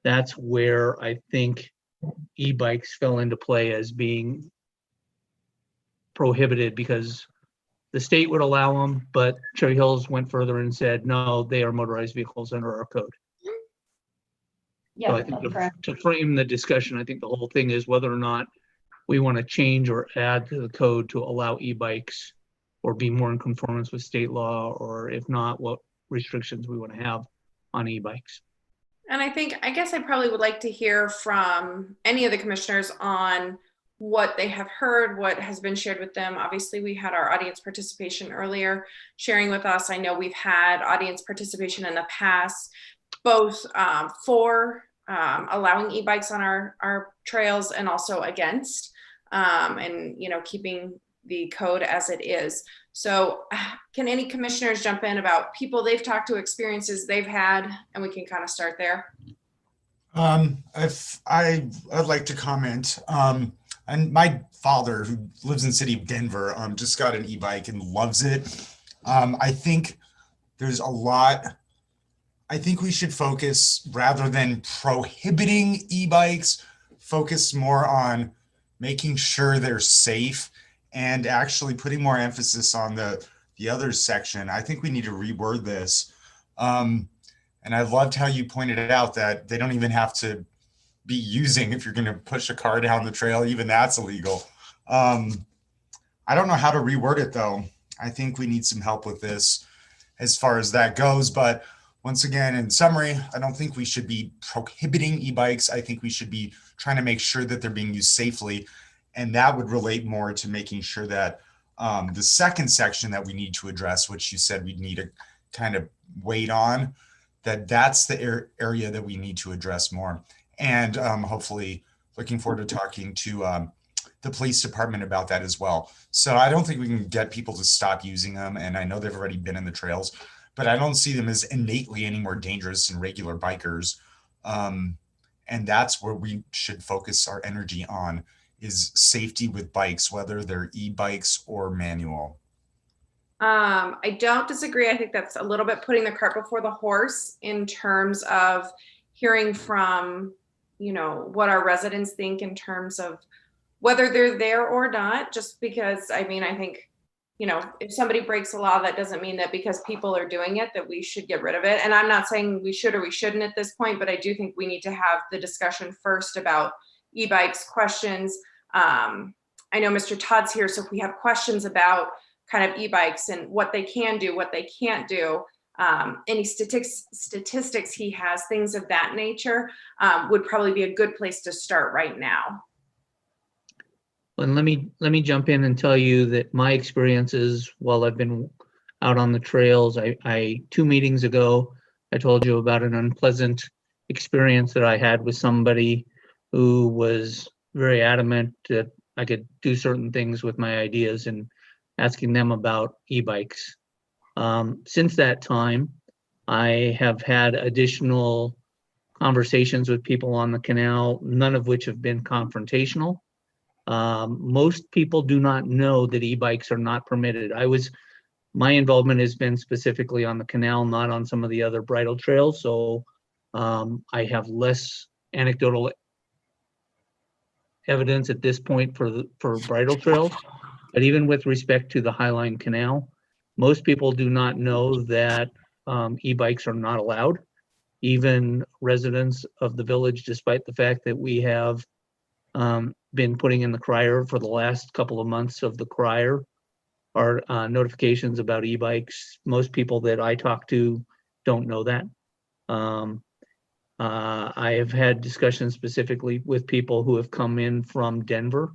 that's where I think e-bikes fell into play as being prohibited because the state would allow them, but Cherry Hills went further and said, no, they are motorized vehicles under our code. So I Yes, think that's correct. to frame the discussion, I think the whole thing is whether or not we want to change or add to the code to allow e-bikes or be more in conformance with state law, or if not, what restrictions we want to have on e-bikes. And I guess I probably would like to hear from any of the commissioners on what they have heard, what has been shared with them. Obviously, we had our audience participation earlier, sharing with us. I know we've had audience participation in the past, both for allowing e-bikes on our trails and also against, and keeping the code as it is. So can any commissioners jump in about people they've talked to, experiences they've had, and we can kind of start there? If I'd like to comment, and my father, who lives in the city of Denver, just got an e-bike and loves it. I think there's a lot. I think we should focus, rather than prohibiting e-bikes, focus more on making sure they're safe and actually putting more emphasis on the other section. I think we need to reword this. And I loved how you pointed it out that they don't even have to be using, if you're going to push a car down the trail, even that's illegal. I don't know how to reword it though. I think we need some help with this as far as that goes. But once again, in summary, I don't think we should be prohibiting e-bikes. I think we should be trying to make sure that they're being used safely. And that would relate more to making sure that the second section that we need to address, which you said we'd need to kind of wait on, that's the area that we need to address more. And hopefully looking forward to talking to the police department about that as well. So I don't think we can get people to stop using them. And I know they've already been in the trails, but I don't see them as innately any more dangerous than regular bikers. And that's where we should focus our energy on, is safety with bikes, whether they're e-bikes or manual. I don't disagree. I think that's a little bit putting the cart before the horse in terms of hearing from, what our residents think in terms of whether they're there or not, just because, I mean, I think, if somebody breaks a law, that doesn't mean that because people are doing it, that we should get rid of it. And I'm not saying we should or we shouldn't at this point, but I do think we need to have the discussion first about e-bikes questions. I know Mr. Todd's here, so if we have questions about kind of e-bikes and what they can do, what they can't do, any statistics he has, things of that nature, would probably be a good place to start right now. And let me jump in and tell you that my experiences while I've been out on the trails, I 2 meetings ago, I told you about an unpleasant experience that I had with somebody who was very adamant that I could do certain things with my ideas and asking them about e-bikes. Since that time, I have had additional conversations with people on the canal, none of which have been confrontational. Most people do not know that e-bikes are not permitted. My involvement has been specifically on the canal, not on some of the other bridle trails. So I have less anecdotal evidence at this point for bridle trails. But even with respect to the Highline Canal, most people do not know that e-bikes are not allowed. Even residents of the village, despite the fact that we have been putting in the crier for the last couple of months of the crier, are notifications about e-bikes. Most people that I talk to don't know that. I have had discussions specifically with people who have come in from Denver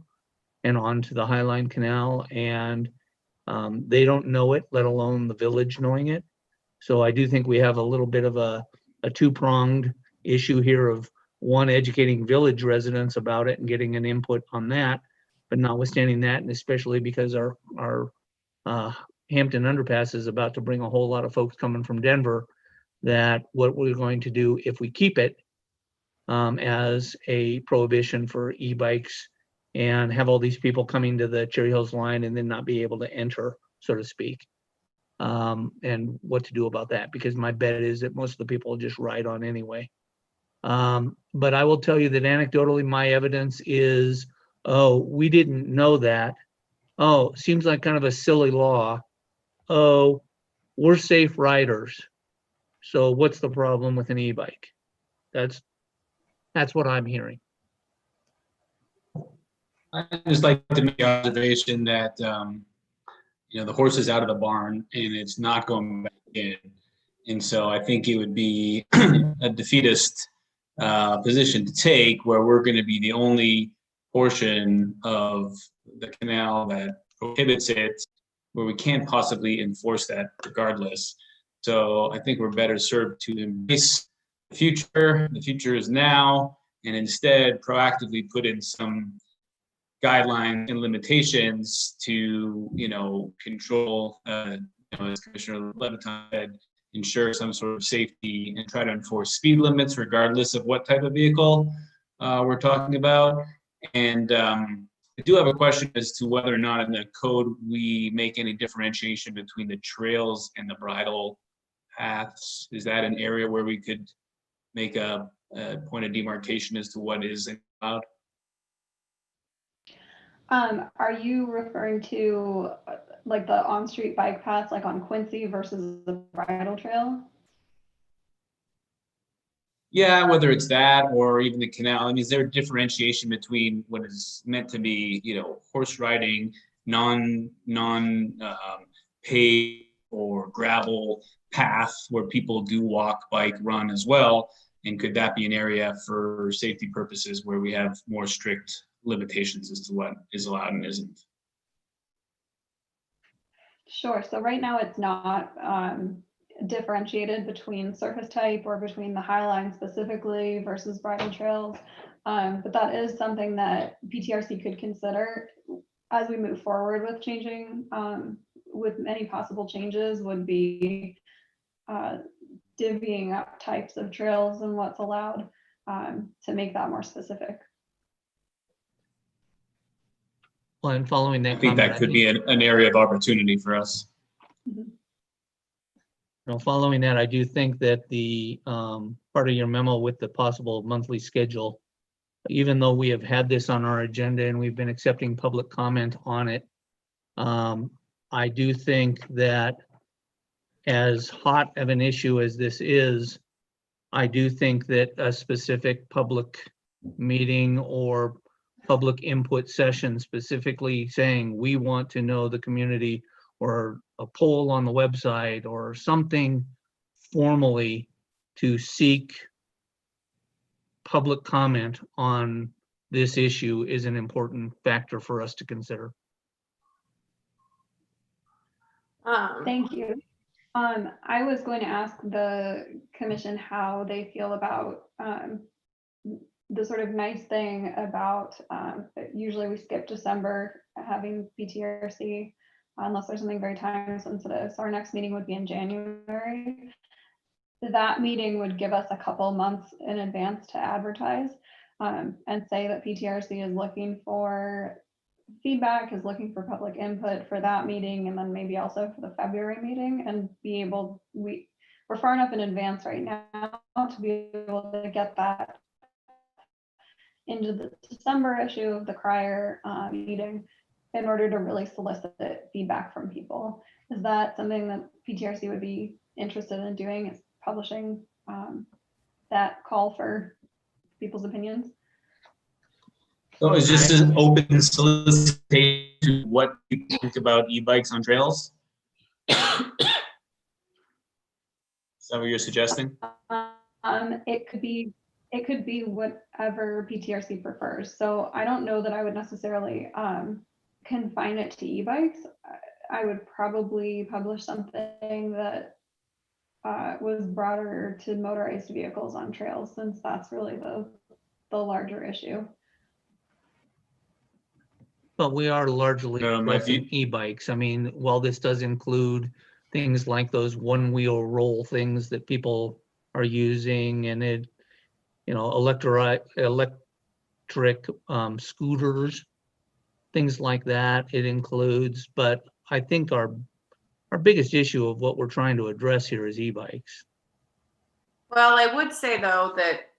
and onto the Highline Canal, and they don't know it, let alone the village knowing it. So I do think we have a little bit of a two-pronged issue here of, one, educating village residents about it and getting an input on that, but notwithstanding that, and especially because our Hampton Underpass is about to bring a whole lot of folks coming from Denver, that what we're going to do if we keep it as a prohibition for e-bikes and have all these people coming to the Cherry Hills line and then not be able to enter, so to speak, and what to do about that, because my bet is that most of the people will just ride on anyway. But I will tell you that anecdotally, my evidence is, oh, we didn't know that. Oh, seems like kind of a silly law. Oh, we're safe riders. So what's the problem with an e-bike? That's what I'm hearing. I'd just like to make the observation that, the horse is out of the barn and it's not going back in. And so I think it would be a defeatist position to take, where we're going to be the only portion of the canal that prohibits it, where we can't possibly enforce that regardless. So I think we're better served to embrace the future. The future is now, and instead proactively put in some guidelines and limitations to, control, as Commissioner Leviton said, ensure some sort of safety and try to enforce speed limits regardless of what type of vehicle we're talking about. And I do have a question as to whether or not in the code we make any differentiation between the trails and the bridle paths. Is that an area where we could make a point of demarcation as to what is allowed? Are you referring to like the on-street bike paths, like on Quincy versus the bridle trail? Yeah, whether it's that or even the canal. I mean, is there a differentiation between what is meant to be, horse riding, paved or gravel path where people do walk, bike, run as well? And could that be an area for safety purposes where we have more strict limitations as to what is allowed and isn't? Sure. So right now it's not differentiated between surface type or between the Highline specifically versus bridle trails. But that is something that PTRC could consider as we move forward with changing, with any possible changes would be divvying up types of trails and what's allowed, to make that more specific. Well, and following that I think comment, that could be an area of opportunity for us. Following that, I do think that the part of your memo with the possible monthly schedule, even though we have had this on our agenda and we've been accepting public comment on it, I do think that as hot of an issue as this is, I do think that a specific public meeting or public input session specifically saying we want to know the community, or a poll on the website or something formally to seek public comment on this issue is an important factor for us to consider. Thank you. I was going to ask the commission how they feel about the sort of nice thing about usually we skip December having BTRC unless there's something very time sensitive. So our next meeting would be in January. That meeting would give us a couple months in advance to advertise and say that PTRC is looking for feedback, is looking for public input for that meeting, and then maybe also for the February meeting, and be able, we're far enough in advance right now to be able to get that into the December issue of the Crier meeting in order to really solicit feedback from people. Is that something that PTRC would be interested in doing, is publishing that call for people's opinions? So is this an open solicitation to what you think about e-bikes on trails? Is that what you're suggesting? It could be whatever PTRC prefers. So I don't know that I would necessarily confine it to e-bikes. I would probably publish something that was broader to motorized vehicles on trails, since that's really the larger issue. But we are largely addressing e-bikes. I mean, while this does include things like those one-wheel roll things that people are using, and it, electric scooters, things like that, it includes. But I think our biggest issue of what we're trying to address here is e-bikes. Well, I would say though that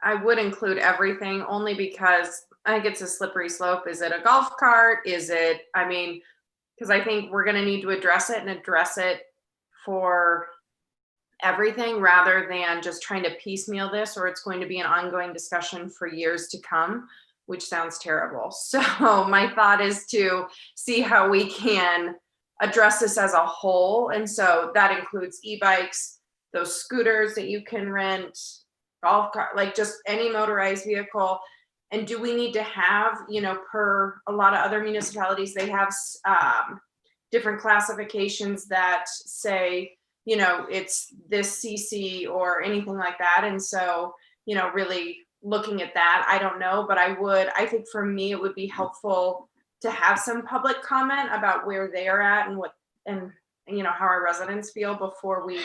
I would include everything, only because I think it's a slippery slope. Is it a golf cart? Is it, because I think we're going to need to address it for everything, rather than just trying to piecemeal this, or it's going to be an ongoing discussion for years to come, which sounds terrible. So my thought is to see how we can address this as a whole. And so that includes e-bikes, those scooters that you can rent, golf cart, like just any motorized vehicle. And do we need to have, per a lot of other municipalities, they have different classifications that say, it's this CC or anything like that. And so, really looking at that, I don't know, but I think for me, it would be helpful to have some public comment about where they are at and how our residents feel before we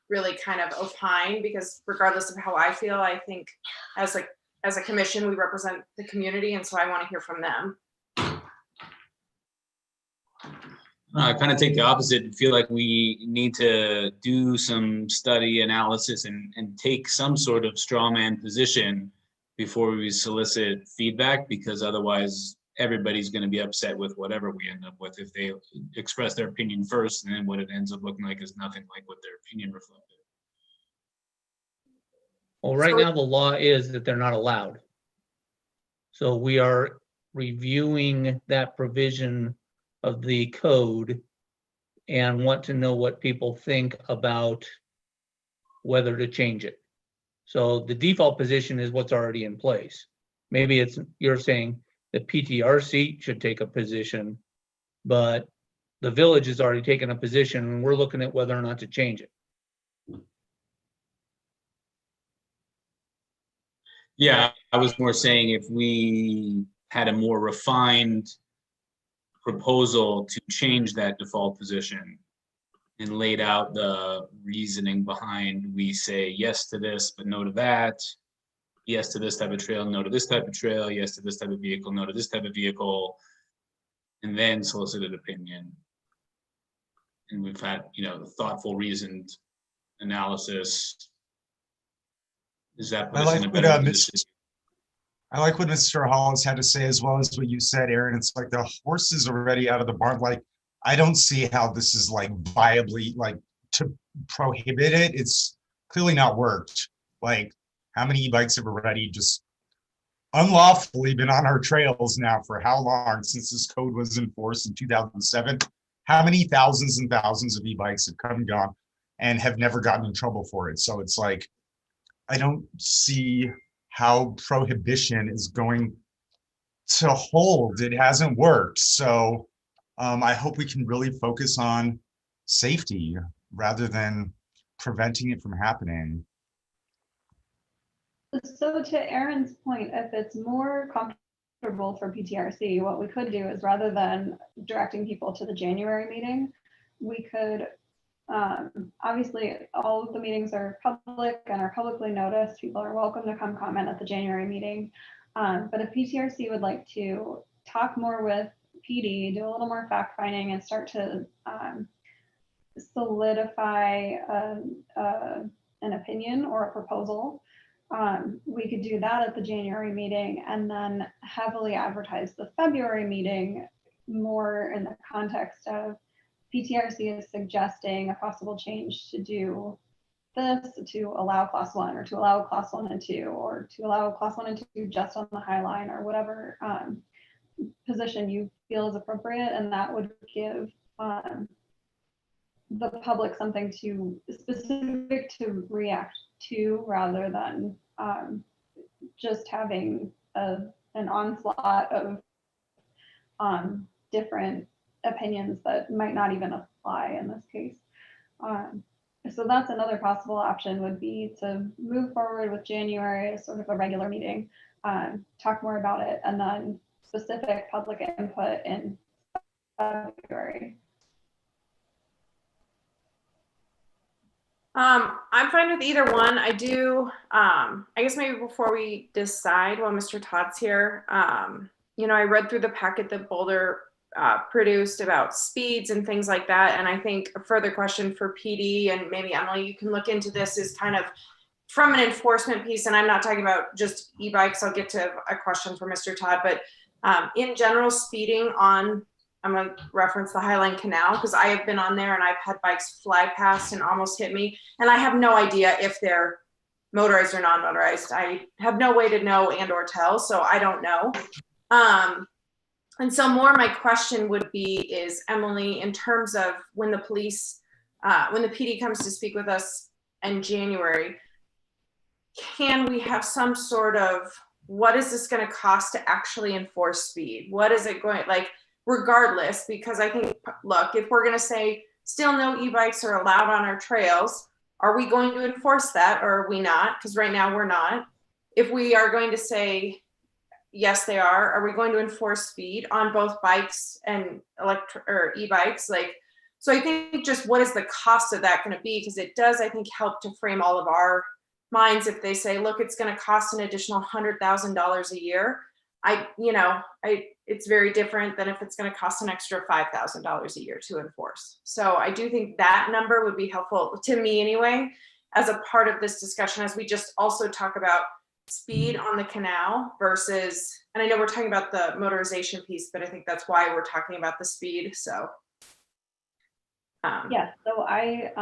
really kind of opine, because regardless of how I feel, I think as a commission, we represent the community. And so I want to hear from them. I kind of take the opposite and feel like we need to do some study analysis and take some sort of straw man position before we solicit feedback, because otherwise everybody's going to be upset with whatever we end up with if they express their opinion first, and then what it ends up looking like is nothing like what their opinion reflected. Well, right now the law is that they're not allowed. So we are reviewing that provision of the code and want to know what people think about whether to change it. So the default position is what's already in place. Maybe you're saying the PTRC should take a position, but the village has already taken a position and we're looking at whether or not to change it. Yeah, I was more saying if we had a more refined proposal to change that default position and laid out the reasoning behind, we say yes to this, but no to that. Yes to this type of trail, no to this type of trail. Yes to this type of vehicle, no to this type of vehicle. And then solicited opinion. And we've had, thoughtful, reasoned analysis. Does that put us in a better position? I like what Mr. Hollis had to say, as well as what you said, Aaron. It's like the horse is already out of the barn. Like, I don't see how this is like viably, like, to prohibit it. It's clearly not worked. Like, how many e-bikes have already just unlawfully been on our trails now for how long, since this code was enforced in 2007? How many thousands and thousands of e-bikes have come and gone and have never gotten in trouble for it? So it's like, I don't see how prohibition is going to hold. It hasn't worked. So I hope we can really focus on safety rather than preventing it from happening. So to Aaron's point, if it's more comfortable for PTRC, what we could do is, rather than directing people to the January meeting, we could, obviously all of the meetings are public and are publicly noticed. People are welcome to come comment at the January meeting. But if PTRC would like to talk more with PD, do a little more fact finding and start to solidify an opinion or a proposal, we could do that at the January meeting and then heavily advertise the February meeting more in the context of PTRC is suggesting a possible change to do this, to allow class 1 or to allow class 1 and 2 or to allow class 1 and 2 just on the Highline or whatever position you feel is appropriate. And that would give the public something to specific to react to, rather than just having an onslaught of different opinions that might not even apply in this case. So that's another possible option, would be to move forward with January as sort of a regular meeting, talk more about it, and then specific public input in February. I'm fine with either one. I do, I guess maybe before we decide, while Mr. Todd's here, I read through the packet that Boulder produced about speeds and things like that. And I think a further question for PD, and maybe Emily, you can look into this, is kind of from an enforcement piece. And I'm not talking about just e-bikes. I'll get to a question for Mr. Todd, but in general, speeding on, I'm going to reference the Highline Canal, because I have been on there and I've had bikes fly past and almost hit me. And I have no idea if they're motorized or non-motorized. I have no way to know and or tell, so I don't know. And so more my question would be is, Emily, in terms of when the police, when the PD comes to speak with us in January, can we have some sort of, what is this going to cost to actually enforce speed? What is it going, like, regardless, because I think, look, if we're going to say still no e-bikes are allowed on our trails, are we going to enforce that, or are we not? Because right now we're not. If we are going to say, yes, they are we going to enforce speed on both bikes and e-bikes? Like, so I think just what is the cost of that going to be? Because it does, I think, help to frame all of our minds if they say, look, it's going to cost an additional $100,000 a year. It's very different than if it's going to cost an extra $5,000 a year to enforce. So I do think that number would be helpful to me anyway, as a part of this discussion, as we just also talk about speed on the canal versus, and I know we're talking about the motorization piece, but I think that's why we're talking about the speed. So yes, so I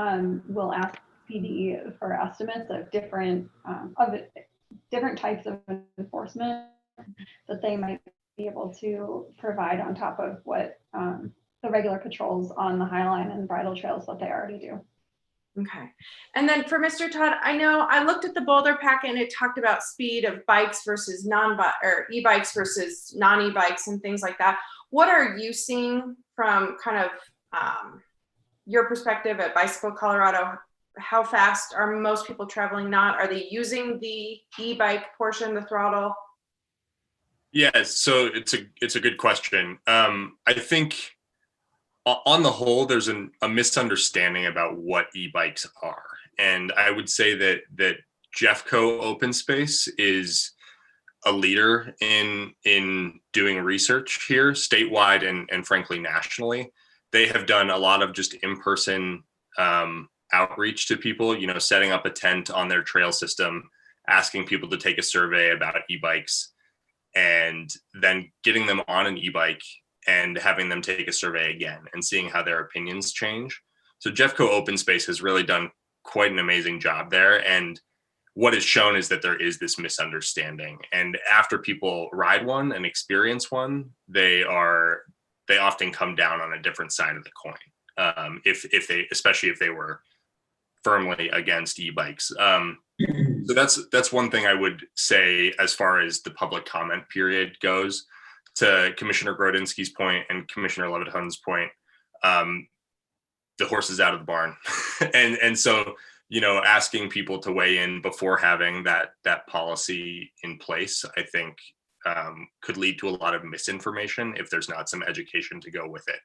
will ask PD for estimates of different types of enforcement that they might be able to provide on top of what the regular patrols on the Highline and bridle trails that they already do. Okay. And then for Mr. Todd, I know I looked at the Boulder packet and it talked about speed of bikes versus e-bikes versus non-e-bikes and things like that. What are you seeing from kind of your perspective at Bicycle Colorado? how fast are most people traveling? Not, are they using the e-bike portion, the throttle? Yeah, so it's a good question. I think on the whole, there's a misunderstanding about what e-bikes are, and I would say that Jeffco Open Space is a leader in doing research here, statewide and frankly nationally. They have done a lot of just in-person outreach to people. You know, setting up a tent on their trail system, asking people to take a survey about e-bikes, and then getting them on an e-bike and having them take a survey again and seeing how their opinions change. So Jeffco Open Space has really done quite an amazing job there. And what is shown is that there is this misunderstanding. And after people ride one and experience one, they often come down on a different side of the coin. If they, especially if they were firmly against e-bikes. So that's one thing I would say as far as the public comment period goes. To Commissioner Grodinski's point and Commissioner Leviton's point, the horse is out of the barn, and so, you know, asking people to weigh in before having that policy in place, I think, could lead to a lot of misinformation if there's not some education to go with it.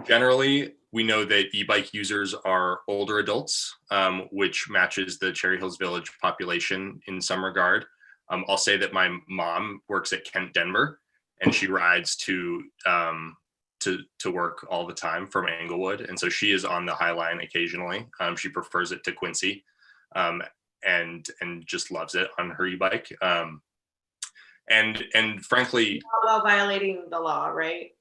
Generally, we know that e-bike users are older adults, which matches the Cherry Hills Village population in some regard. I'll say that my mom works at Kent Denver, and she rides to work all the time from Englewood, and so she is on the Highline occasionally. She prefers it to Quincy, and just loves it on her e-bike. And frankly, While violating the law, right?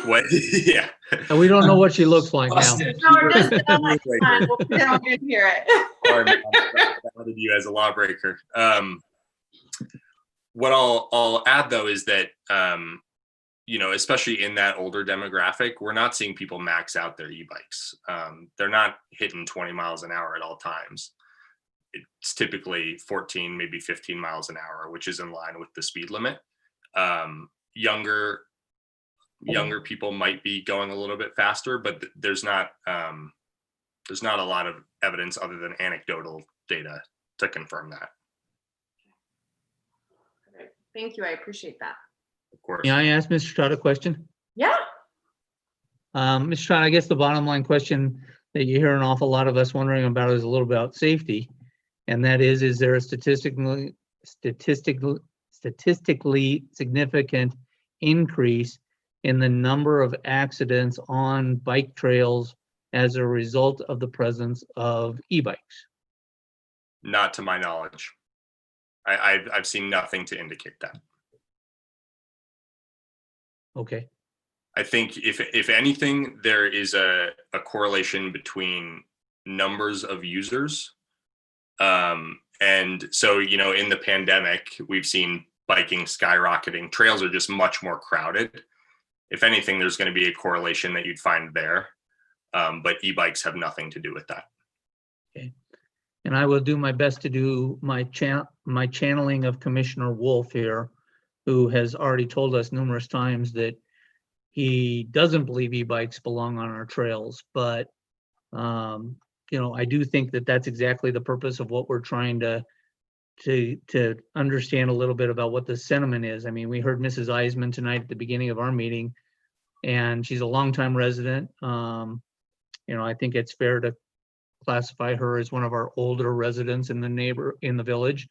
what? Yeah. And we don't know what she looks like now. No, it doesn't. I'm like, come on, we'll pretend we didn't hear it. Sorry, Mom, I outed you as a lawbreaker. What I'll add though is that, you know, especially in that older demographic, we're not seeing people max out their e-bikes. They're not hitting 20 miles an hour at all times. It's typically 14, maybe 15 miles an hour, which is in line with the speed limit. Younger people might be going a little bit faster, but there's not a lot of evidence other than anecdotal data to confirm that. Great. Thank you. I appreciate that. Of course. May I ask Mr. Stroud a question? Yeah. Mr. Stroud, I guess the bottom line question that you hear an awful lot of us wondering about is a little bit about safety. And that is there a statistically significant increase in the number of accidents on bike trails as a result of the presence of e-bikes? Not to my knowledge. I've seen nothing to indicate that. Okay. I think if anything, there is a correlation between numbers of users. And so, you know, in the pandemic, we've seen biking skyrocketing. Trails are just much more crowded. If anything, there's going to be a correlation that you'd find there. But e-bikes have nothing to do with that. Okay. And I will do my best to do my channeling of Commissioner Wolf here, who has already told us numerous times that he doesn't believe e-bikes belong on our trails. But, you know, I do think that that's exactly the purpose of what we're trying to understand a little bit about what the sentiment is. I mean, we heard Mrs. Eisman tonight at the beginning of our meeting, and she's a longtime resident. You know, I think it's fair to classify her as one of our older residents in the village,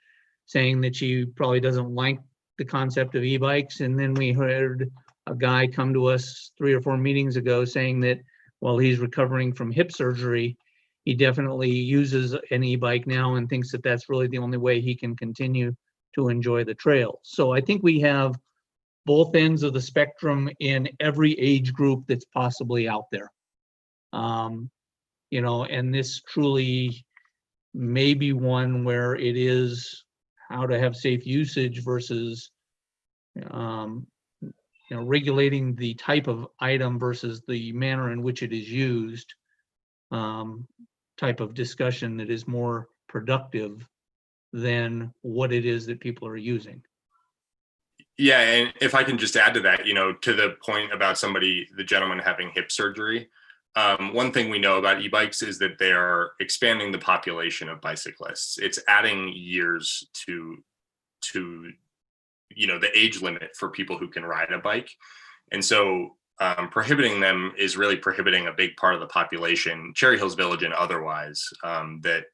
saying that she probably doesn't like the concept of e-bikes. And then we heard a guy come to us 3 or 4 meetings ago saying that while he's recovering from hip surgery, he definitely uses an e-bike now and thinks that that's really the only way he can continue to enjoy the trail. So I think we have both ends of the spectrum in every age group that's possibly out there. You know, and this truly may be one where it is how to have safe usage versus, you know, regulating the type of item versus the manner in which it is used, type of discussion that is more productive than what it is that people are using. Yeah, and if I can just add to that, you know, to the point about the gentleman having hip surgery, one thing we know about e-bikes is that they are expanding the population of bicyclists. It's adding years to the age limit for people who can ride a bike. And so prohibiting them is really prohibiting a big part of the population, Cherry Hills Village and otherwise, that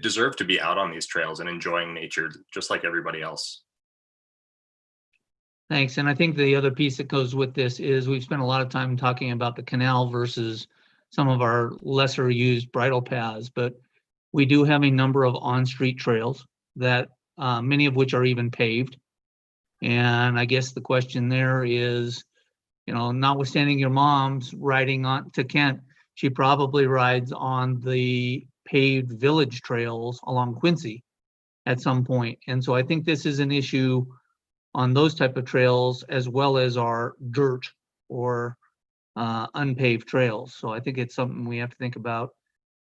deserve to be out on these trails and enjoying nature just like everybody else. Thanks. And I think the other piece that goes with this is we've spent a lot of time talking about the canal versus some of our lesser used bridle paths, but we do have a number of on-street trails that many of which are even paved. And I guess the question there is, notwithstanding your mom's riding on to Kent, she probably rides on the paved village trails along Quincy at some point. And so I think this is an issue on those type of trails as well as our dirt or unpaved trails. So I think it's something we have to think about.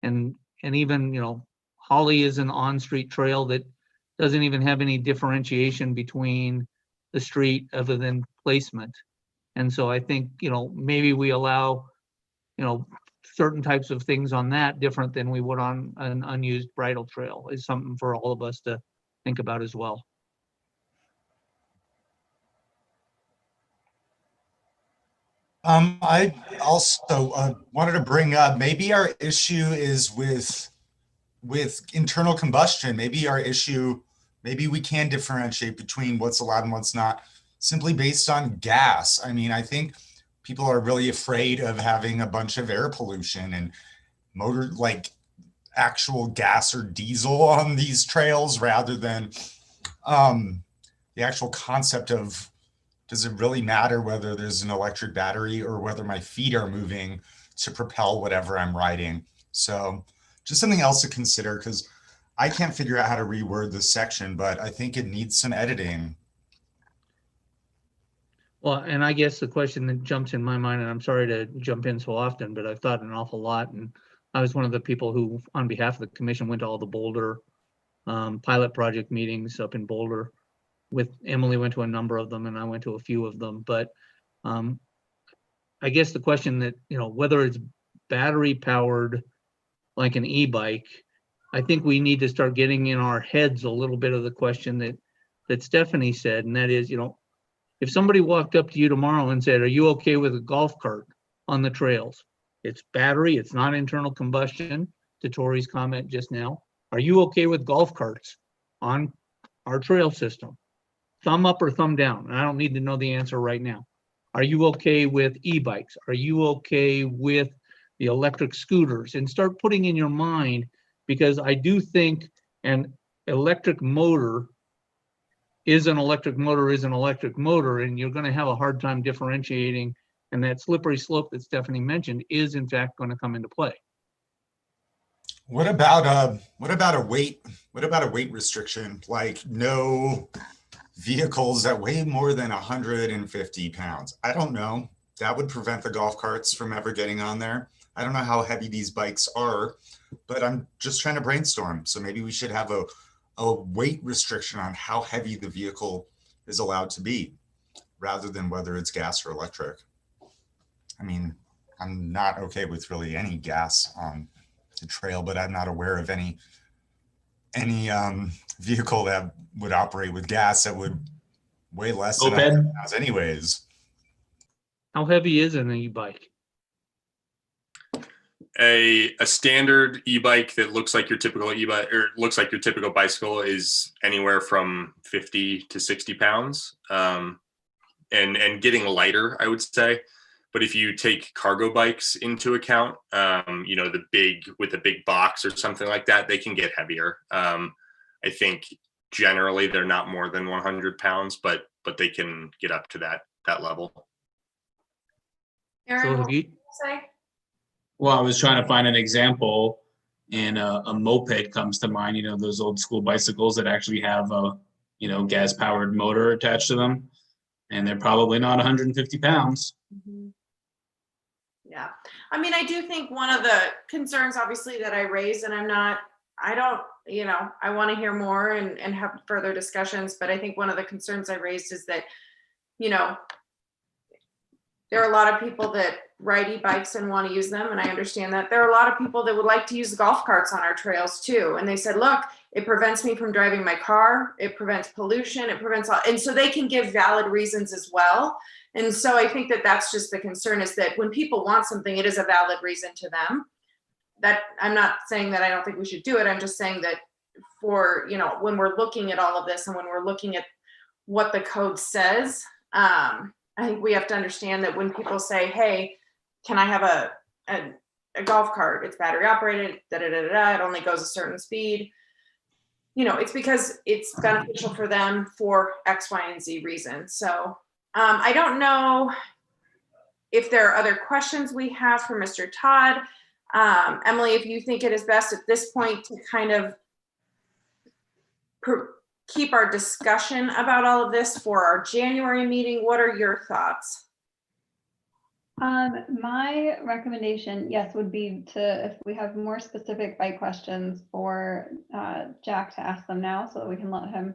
And even, Holly is an on-street trail that doesn't even have any differentiation between the street other than placement. And so I think, maybe we allow, certain types of things on that different than we would on an unused bridle trail is something for all of us to think about as well. I also wanted to bring up, maybe our issue is with internal combustion. Maybe we can differentiate between what's allowed and what's not, simply based on gas. I mean, I think people are really afraid of having a bunch of air pollution and actual gas or diesel on these trails, rather than the actual concept of, does it really matter whether there's an electric battery or whether my feet are moving to propel whatever I'm riding? So just something else to consider, because I can't figure out how to reword this section, but I think it needs some editing. Well, and I guess the question that jumps in my mind, and I'm sorry to jump in so often, but I've thought an awful lot. And I was one of the people who, on behalf of the commission, went to all the Boulder pilot project meetings up in Boulder. With Emily, went to a number of them, and I went to a few of them. But I guess the question that, whether it's battery powered like an e-bike, I think we need to start getting in our heads a little bit of the question that Stephanie said, and that is, if somebody walked up to you tomorrow and said, are you okay with a golf cart on the trails? It's battery, it's not internal combustion, to Tori's comment just now. Are you okay with golf carts on our trail system? Thumb up or thumb down? And I don't need to know the answer right now. Are you okay with e-bikes? Are you okay with the electric scooters? And start putting in your mind, because I do think an electric motor is an electric motor, and you're going to have a hard time differentiating. And that slippery slope that Stephanie mentioned is in fact going to come into play. What about a weight restriction? Like no vehicles that weigh more than 150 pounds. I don't know. That would prevent the golf carts from ever getting on there. I don't know how heavy these bikes are, but I'm just trying to brainstorm. So maybe we should have a weight restriction on how heavy the vehicle is allowed to be, rather than whether it's gas or electric. I mean, I'm not okay with really any gas on the trail, but I'm not aware of any vehicle that would operate with gas that would weigh less than 100 pounds anyways. How heavy is an e-bike? A standard e-bike that looks like your typical e-bike, or looks like your typical bicycle, is anywhere from 50 to 60 pounds, and getting lighter, I would say. But if you take cargo bikes into account, the big box or something like that, they can get heavier. I think generally they're not more than 100 pounds, but they can get up to that level. Aaron, So what did you say? Well, I was trying to find an example, and a moped comes to mind. Those old school bicycles that actually have a gas powered motor attached to them, and they're probably not 150 pounds. Mm-hmm. Yeah, I mean, I do think one of the concerns, obviously, that I raised, and I want to hear more and have further discussions, but I think one of the concerns I raised is that, there are a lot of people that ride e-bikes and want to use them, and I understand that. There are a lot of people that would like to use the golf carts on our trails too. And they said, look, it prevents me from driving my car, it prevents pollution, it prevents all, and so they can give valid reasons as well. And so I think that that's just the concern, is that when people want something, it is a valid reason to them. That I'm not saying that I don't think we should do it. I'm just saying that for, you know, when we're looking at all of this and when we're looking at what the code says, I think we have to understand that when people say, hey, can I have a golf cart? It's battery operated, it only goes a certain speed. You know, it's because it's beneficial for them for X, Y, and Z reasons. So I don't know if there are other questions we have for Mr. Todd. Emily, if you think it is best at this point to kind of keep our discussion about all of this for our January meeting, what are your thoughts? My recommendation, yes, would be to, if we have more specific bike questions, for Jack to ask them now so that we can let him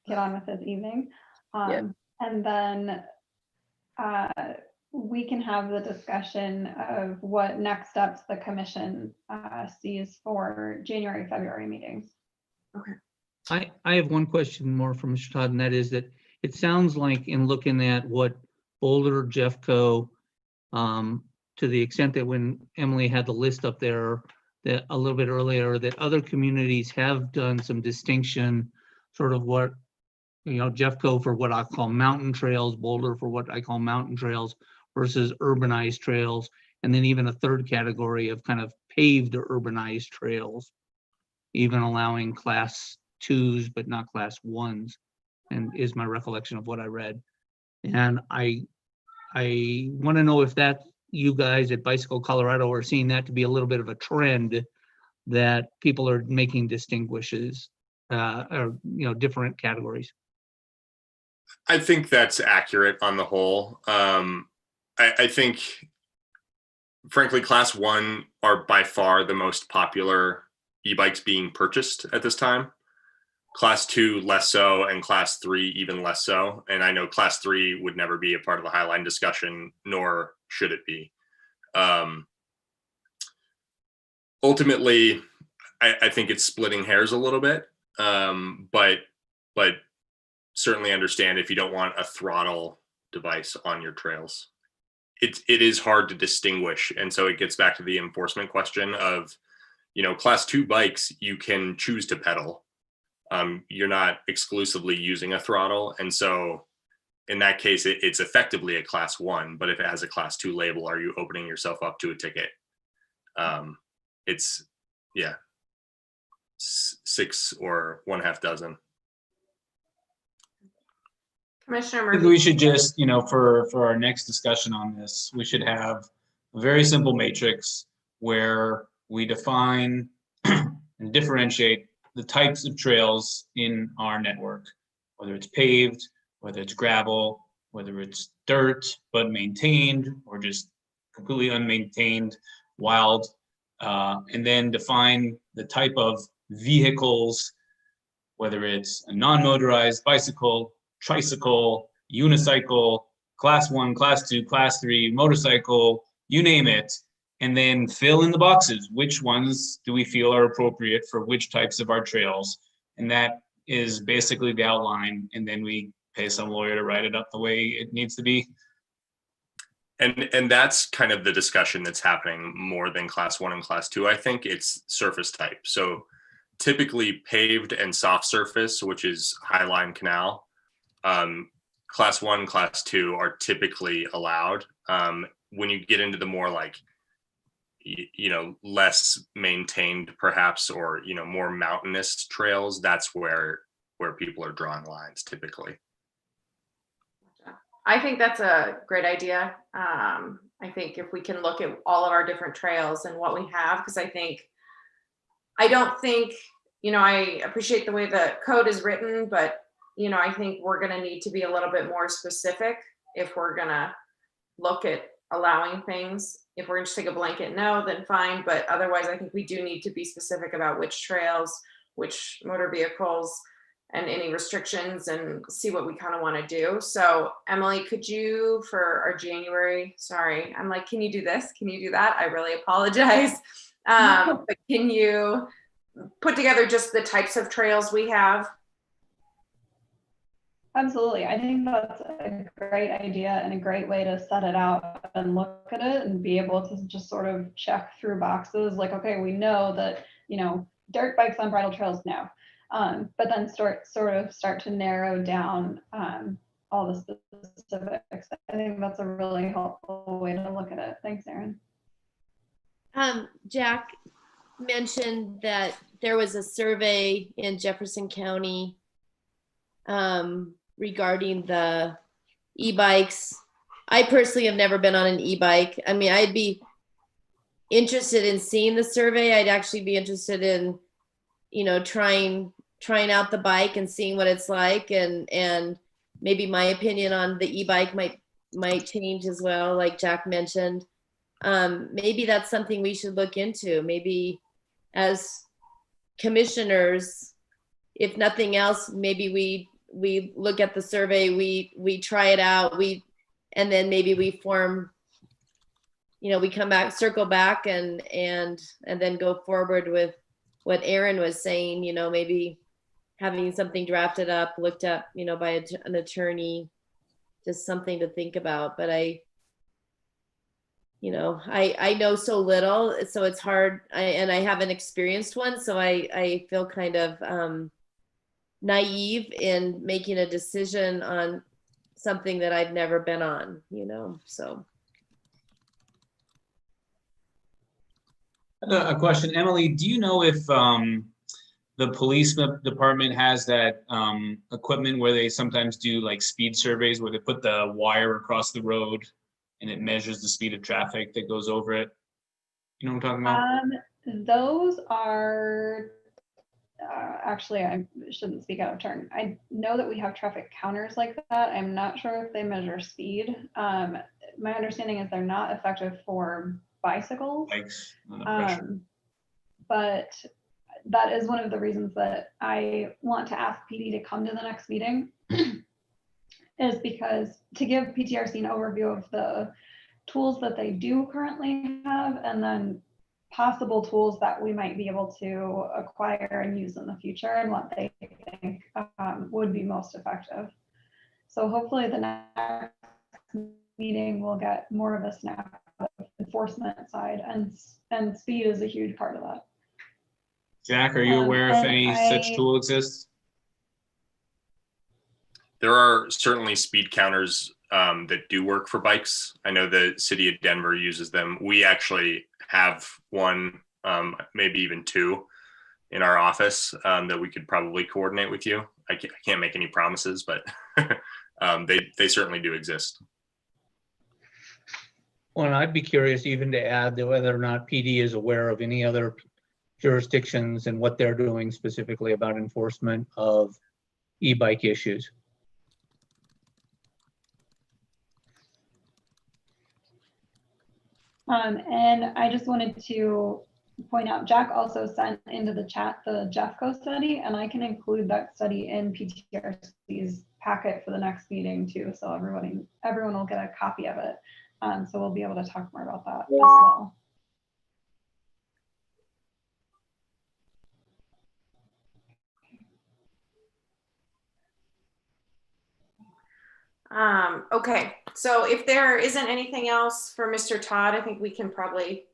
get on with his evening. And then we can have the discussion of what next steps the commission sees for January, February meetings. Okay. I have one question more from Mr. Todd, and that is that it sounds like, in looking at what Boulder, Jeffco, to the extent that when Emily had the list up there that a little bit earlier, that other communities have done some distinction, sort of what, you know, Jeffco for what I call mountain trails, Boulder for what I call mountain trails versus urbanized trails, and then even a third category of kind of paved or urbanized trails, even allowing class 2s but not class 1s, and is my recollection of what I read. And I want to know if that you guys at Bicycle Colorado are seeing that to be a little bit of a trend, that people are making distinguishes or, you know, different categories. I think that's accurate on the whole. I think, frankly, class 1 are by far the most popular e-bikes being purchased at this time. Class 2 less so, and class 3 even less so. And I know class 3 would never be a part of the Highline discussion, nor should it be. Ultimately, I think it's splitting hairs a little bit, but certainly understand if you don't want a throttle device on your trails. It is hard to distinguish, and so it gets back to the enforcement question of, you know, class 2 bikes you can choose to pedal. You're not exclusively using a throttle. And so in that case, it's effectively a class 1, but if it has a class 2 label, are you opening yourself up to a ticket? It's, yeah, 6 or 1/2 dozen. Commissioner I Murphy. think we should just, you know, for our next discussion on this, we should have a very simple matrix where we define and differentiate the types of trails in our network, whether it's paved, whether it's gravel, whether it's dirt but maintained, or just completely unmaintained, wild, and then define the type of vehicles, whether it's a non-motorized bicycle, tricycle, unicycle, class 1, class 2, class 3, motorcycle, you name it, and then fill in the boxes. Which ones do we feel are appropriate for which types of our trails? And that is basically the outline. And then we pay some lawyer to write it up the way it needs to be. And that's kind of the discussion that's happening more than class 1 and class 2. I think it's surface type. So typically paved and soft surface, which is Highline Canal, class 1, class 2 are typically allowed. When you get into the more like, you know, less maintained perhaps, or, you know, more mountainous trails, that's where people are drawing lines typically. I think that's a great idea. I think if we can look at all of our different trails and what we have, because I don't think, you know, I appreciate the way the code is written, but, you know, I think we're going to need to be a little bit more specific if we're going to look at allowing things. If we're going to take a blanket no, then fine. But otherwise, I think we do need to be specific about which trails, which motor vehicles, and any restrictions and see what we kind of want to do. So Emily, could you, for our January, sorry, I'm like, can you do this? Can you do that? I really apologize. But can you put together just the types of trails we have? Absolutely. I think that's a great idea and a great way to set it out and look at it and be able to just sort of check through boxes like, okay, we know that, dirt bikes on bridle trails, no. But then start to narrow down all the specifics. I think that's a really helpful way to look at it. Thanks, Erin. Jack mentioned that there was a survey in Jefferson County regarding the e-bikes. I personally have never been on an e-bike. I mean, I'd be interested in seeing the survey. I'd actually be interested in, trying out the bike and seeing what it's like, and maybe my opinion on the e-bike might change as well, like Jack mentioned. Maybe that's something we should look into. Maybe as commissioners, if nothing else, maybe we look at the survey, we try it out, and then maybe we form, we come back, circle back, and then go forward with what Erin was saying. Maybe having something drafted up, looked up, by an attorney, just something to think about. But I know so little, so it's hard, and I haven't experienced one, so I feel kind of naive in making a decision on something that I've never been on, so. A question, Emily, do you know if the police department has that equipment where they sometimes do like speed surveys where they put the wire across the road and it measures the speed of traffic that goes over it? You know what I'm talking about? Those are actually, I shouldn't speak out of turn. I know that we have traffic counters like that. I'm not sure if they measure speed. My understanding is they're not effective for bicycles. Bikes, but that is one of the reasons that I want to ask PD to come to the next meeting is because to give PTRC an overview of the tools that they do currently have, and then possible tools that we might be able to acquire and use in the future, and what they think would be most effective. So hopefully the next meeting we'll get more of a snap of enforcement side, and speed is a huge part of that. Jack, are you aware if any such tool exists? There are certainly speed counters that do work for bikes. I know the city of Denver uses them. We actually have one, maybe even two in our office that we could probably coordinate with you. I can't make any promises, but they certainly do exist. Well, and I'd be curious even to add that whether or not PD is aware of any other jurisdictions and what they're doing specifically about enforcement of e-bike issues. And I just wanted to point out, Jack also sent into the chat the Jeffco study, and I can include that study in PTRC's packet for the next meeting too, so everyone will get a copy of it. So we'll be able to talk more about that as well. Okay, so if there isn't anything else for Mr. Todd, I think we can probably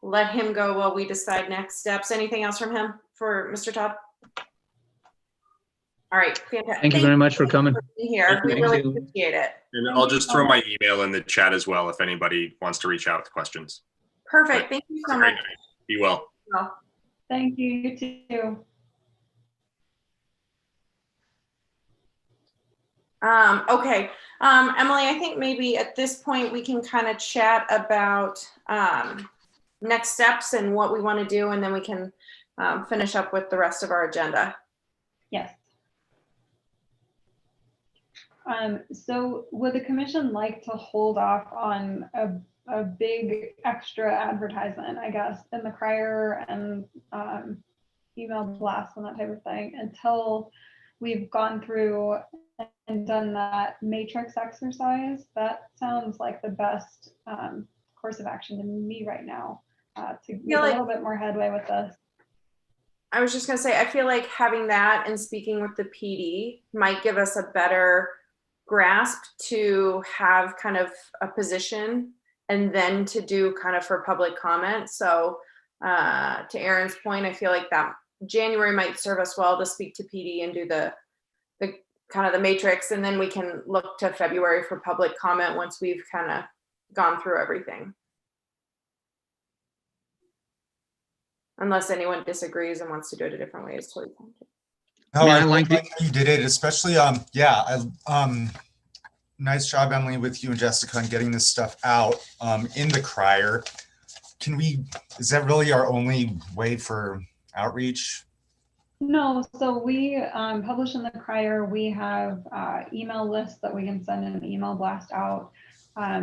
let him go while we decide next steps. Anything else from him for Mr. Todd? All right, fantastic. Thank you very much for coming. Here, we really appreciate it. And I'll just throw my email in the chat as well if anybody wants to reach out with questions. Perfect. Thank you so much. Be well. Thank you. You too. Okay, Emily, I think maybe at this point we can kind of chat about next steps and what we want to do, and then we can finish up with the rest of our agenda. Yes. So would the commission like to hold off on a big extra advertisement, I guess, in the crier and email blast and that type of thing until we've gone through and done that matrix exercise. That sounds like the best course of action to me right now to make a little bit more headway with this. I was just gonna say, I feel like having that and speaking with the PD might give us a better grasp to have kind of a position and then to do kind of for public comment. So to Aaron's point, I feel like that January might serve us well to speak to PD and do the kind of the matrix, and then we can look to February for public comment once we've kind of gone through everything. Unless anyone disagrees and wants to do it a different way, it's totally fine. No, I like how you did it, especially nice job, Emily, with you and Jessica on getting this stuff out in the crier. Is that really our only way for outreach? No, so we publish in the crier. We have email lists that we can send an email blast out.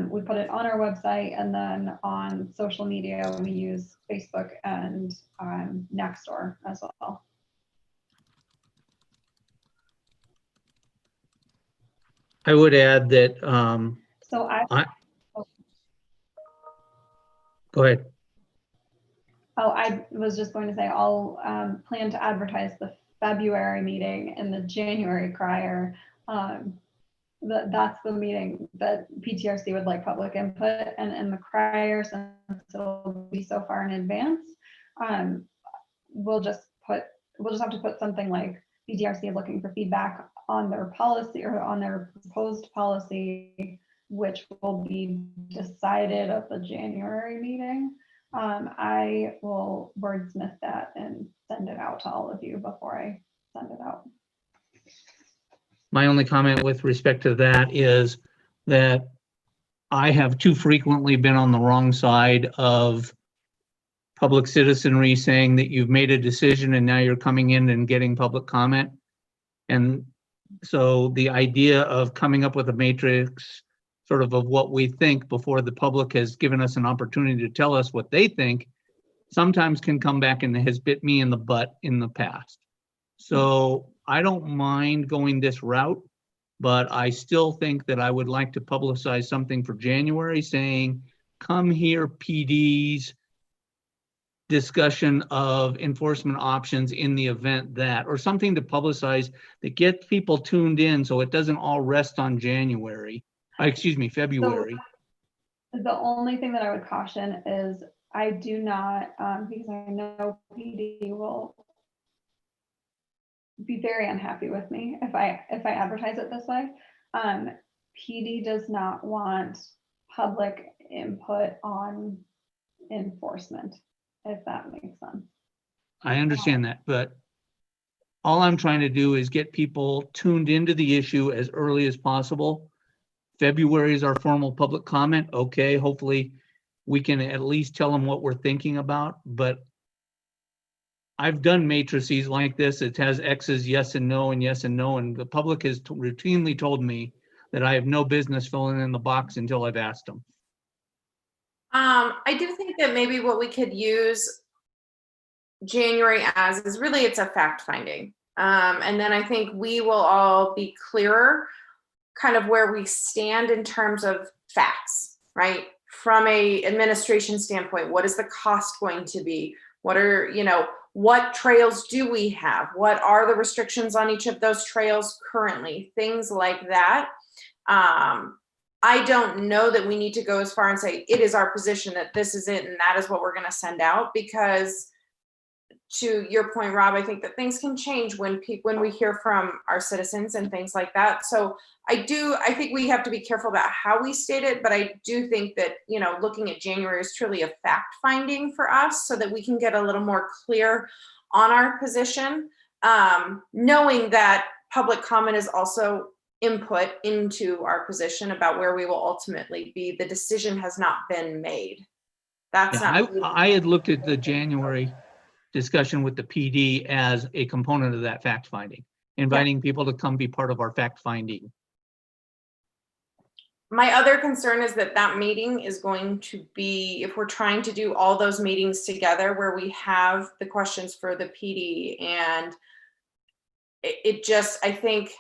We put it on our website, and then on social media, we use Facebook and Nextdoor as well. I would add that. So go ahead. Oh, I was just going to say I'll plan to advertise the February meeting in the January crier. That's the meeting that PTRC would like public input, and in the crier, since it'll be so far in advance, we'll just have to put something like PTRC is looking for feedback on their policy or on their proposed policy, which will be decided at the January meeting. I will wordsmith that and send it out to all of you before I send it out. My only comment with respect to that is that I have too frequently been on the wrong side of public citizenry saying that you've made a decision and now you're coming in and getting public comment. And so the idea of coming up with a matrix sort of what we think before the public has given us an opportunity to tell us what they think sometimes can come back and has bit me in the butt in the past. So I don't mind going this route, but I still think that I would like to publicize something for January saying, come here, PD's discussion of enforcement options in the event that, or something to publicize that gets people tuned in so it doesn't all rest on February. So the only thing that I would caution is I do not, because I know PD will be very unhappy with me if I advertise it this way. PD does not want public input on enforcement, if that makes sense. I understand that, but all I'm trying to do is get people tuned into the issue as early as possible. February is our formal public comment. Okay, hopefully we can at least tell them what we're thinking about, but I've done matrices like this. It has X's, yes and no, and yes and no, and the public has routinely told me that I have no business filling in the box until I've asked them. I do think that maybe what we could use January as is really it's a fact finding. And then I think we will all be clearer kind of where we stand in terms of facts, right? From a administration standpoint, what is the cost going to be? What are, what trails do we have? What are the restrictions on each of those trails currently? Things like that. I don't know that we need to go as far and say it is our position that this is it and that is what we're going to send out, because to your point, Rob, I think that things can change when we hear from our citizens and things like that. So I think we have to be careful about how we state it, but I do think that, looking at January is truly a fact finding for us so that we can get a little more clear on our position, knowing that public comment is also input into our position about where we will ultimately be. The decision has not been made. I had looked at the January discussion with the PD as a component of that fact finding, inviting people to come be part of our fact finding. My other concern is that meeting is going to be, if we're trying to do all those meetings together where we have the questions for the PD and it just, I think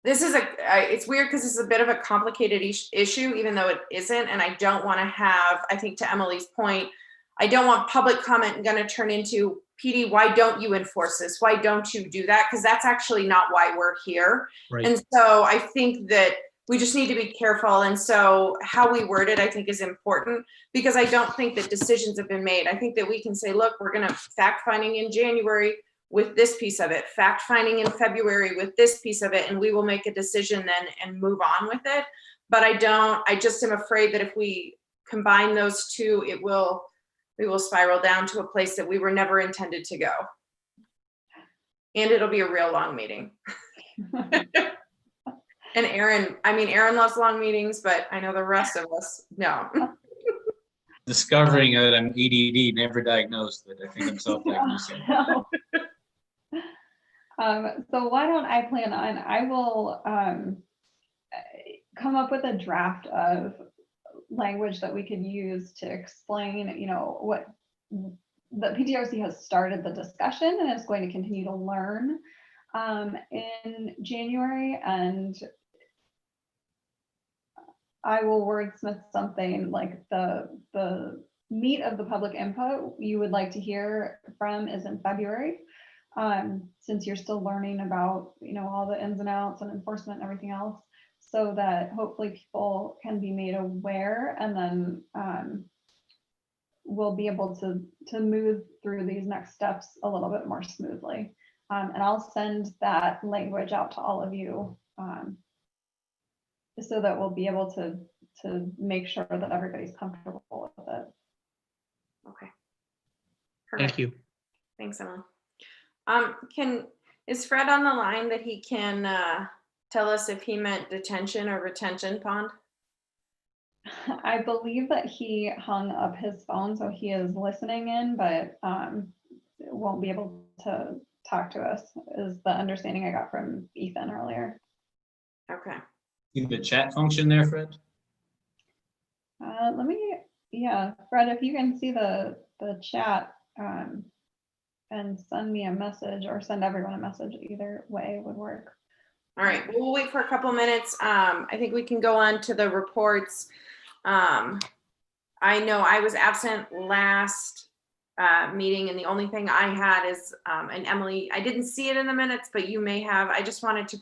this is it's weird because this is a bit of a complicated issue, even though it isn't. And I don't want to have, I think to Emily's point, I don't want public comment going to turn into, PD, why don't you enforce this? Why don't you do that? Because that's actually not why we're here. Right. And so I think that we just need to be careful. And so how we word it, I think, is important, because I don't think that decisions have been made. I think that we can say, look, we're going to fact finding in January with this piece of it, fact finding in February with this piece of it, and we will make a decision then and move on with it. But I just am afraid that if we combine those two, we will spiral down to a place that we were never intended to go. And it'll be a real long meeting. And Aaron loves long meetings, but I know the rest of us, no. Discovering that I'm ADD, never diagnosed, but I think I'm self-diagnosing. So why don't I plan on, I will come up with a draft of language that we could use to explain, what the PTRC has started the discussion and is going to continue to learn in January. And I will wordsmith something like the meat of the public input you would like to hear from is in February. Since you're still learning about, all the ins and outs and enforcement and everything else, so that hopefully people can be made aware, and then we'll be able to move through these next steps a little bit more smoothly. And I'll send that language out to all of you so that we'll be able to make sure that everybody's comfortable with it. Okay. Thank you. Thanks, Emily. Is Fred on the line that he can tell us if he meant detention or retention pond? I believe that he hung up his phone, so he is listening in, but won't be able to talk to us, is the understanding I got from Ethan earlier. Okay. See the chat function there, Fred? Fred, if you can see the chat and send me a message, or send everyone a message, either way would work. All right, we'll wait for a couple minutes. I think we can go on to the reports. I know I was absent last meeting, and the only thing I had is, and Emily, I didn't see it in the minutes, but you may have. I just wanted to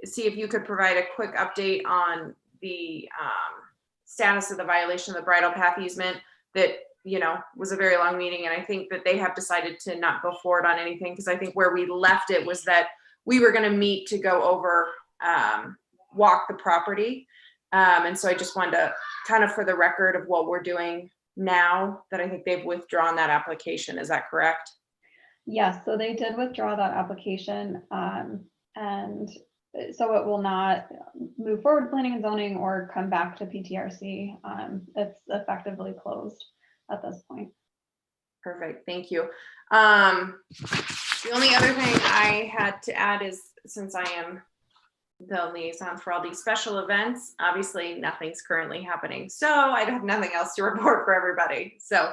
see if you could provide a quick update on the status of the violation of the bridle path easement that, was a very long meeting. And I think that they have decided to not go forward on anything, because I think where we left it was that we were going to meet to go over, walk the property. And so I just wanted to kind of, for the record of what we're doing now, that I think they've withdrawn that application. Is that correct? Yes, so they did withdraw that application. And so it will not move forward planning and zoning or come back to PTRC. It's effectively closed at this point. Perfect, thank you. The only other thing I had to add is, since I am the liaison for all these special events, obviously nothing's currently happening, so I have nothing else to report for everybody. So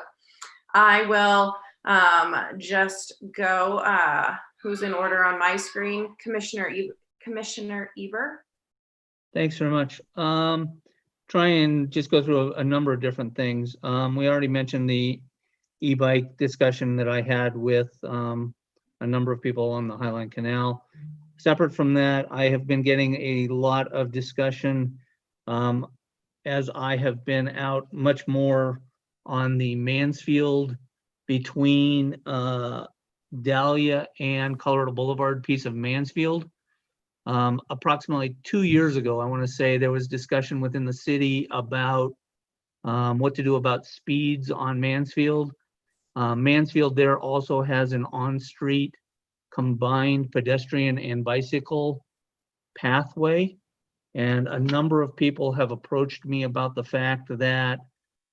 I will just go, who's in order on my screen? Commissioner Eber. Thanks very much. Try and just go through a number of different things. We already mentioned the e-bike discussion that I had with a number of people on the Highline Canal. Separate from that, I have been getting a lot of discussion as I have been out much more on the Mansfield between Dahlia and Colorado Boulevard piece of Mansfield. Approximately 2 years ago, I want to say, there was discussion within the city about what to do about speeds on Mansfield. Mansfield there also has an on-street combined pedestrian and bicycle pathway. And a number of people have approached me about the fact that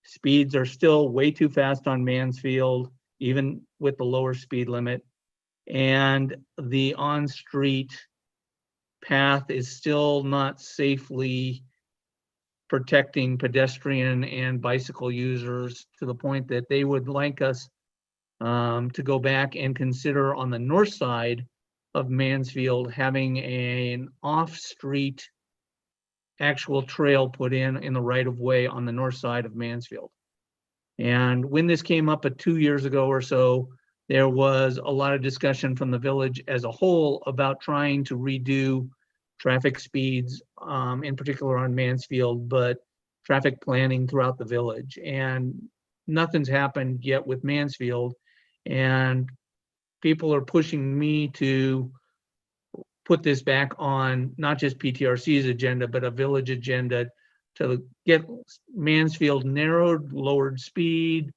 speeds are still way too fast on Mansfield, even with the lower speed limit. And the on-street path is still not safely protecting pedestrian and bicycle users, to the point that they would like us to go back and consider on the north side of Mansfield having an off-street actual trail put in the right of way on the north side of Mansfield. And when this came up 2 years ago or so, there was a lot of discussion from the village as a whole about trying to redo traffic speeds, in particular on Mansfield, but traffic planning throughout the village. And nothing's happened yet with Mansfield. And people are pushing me to put this back on not just PTRC's agenda, but a village agenda to get Mansfield narrowed, lowered speed,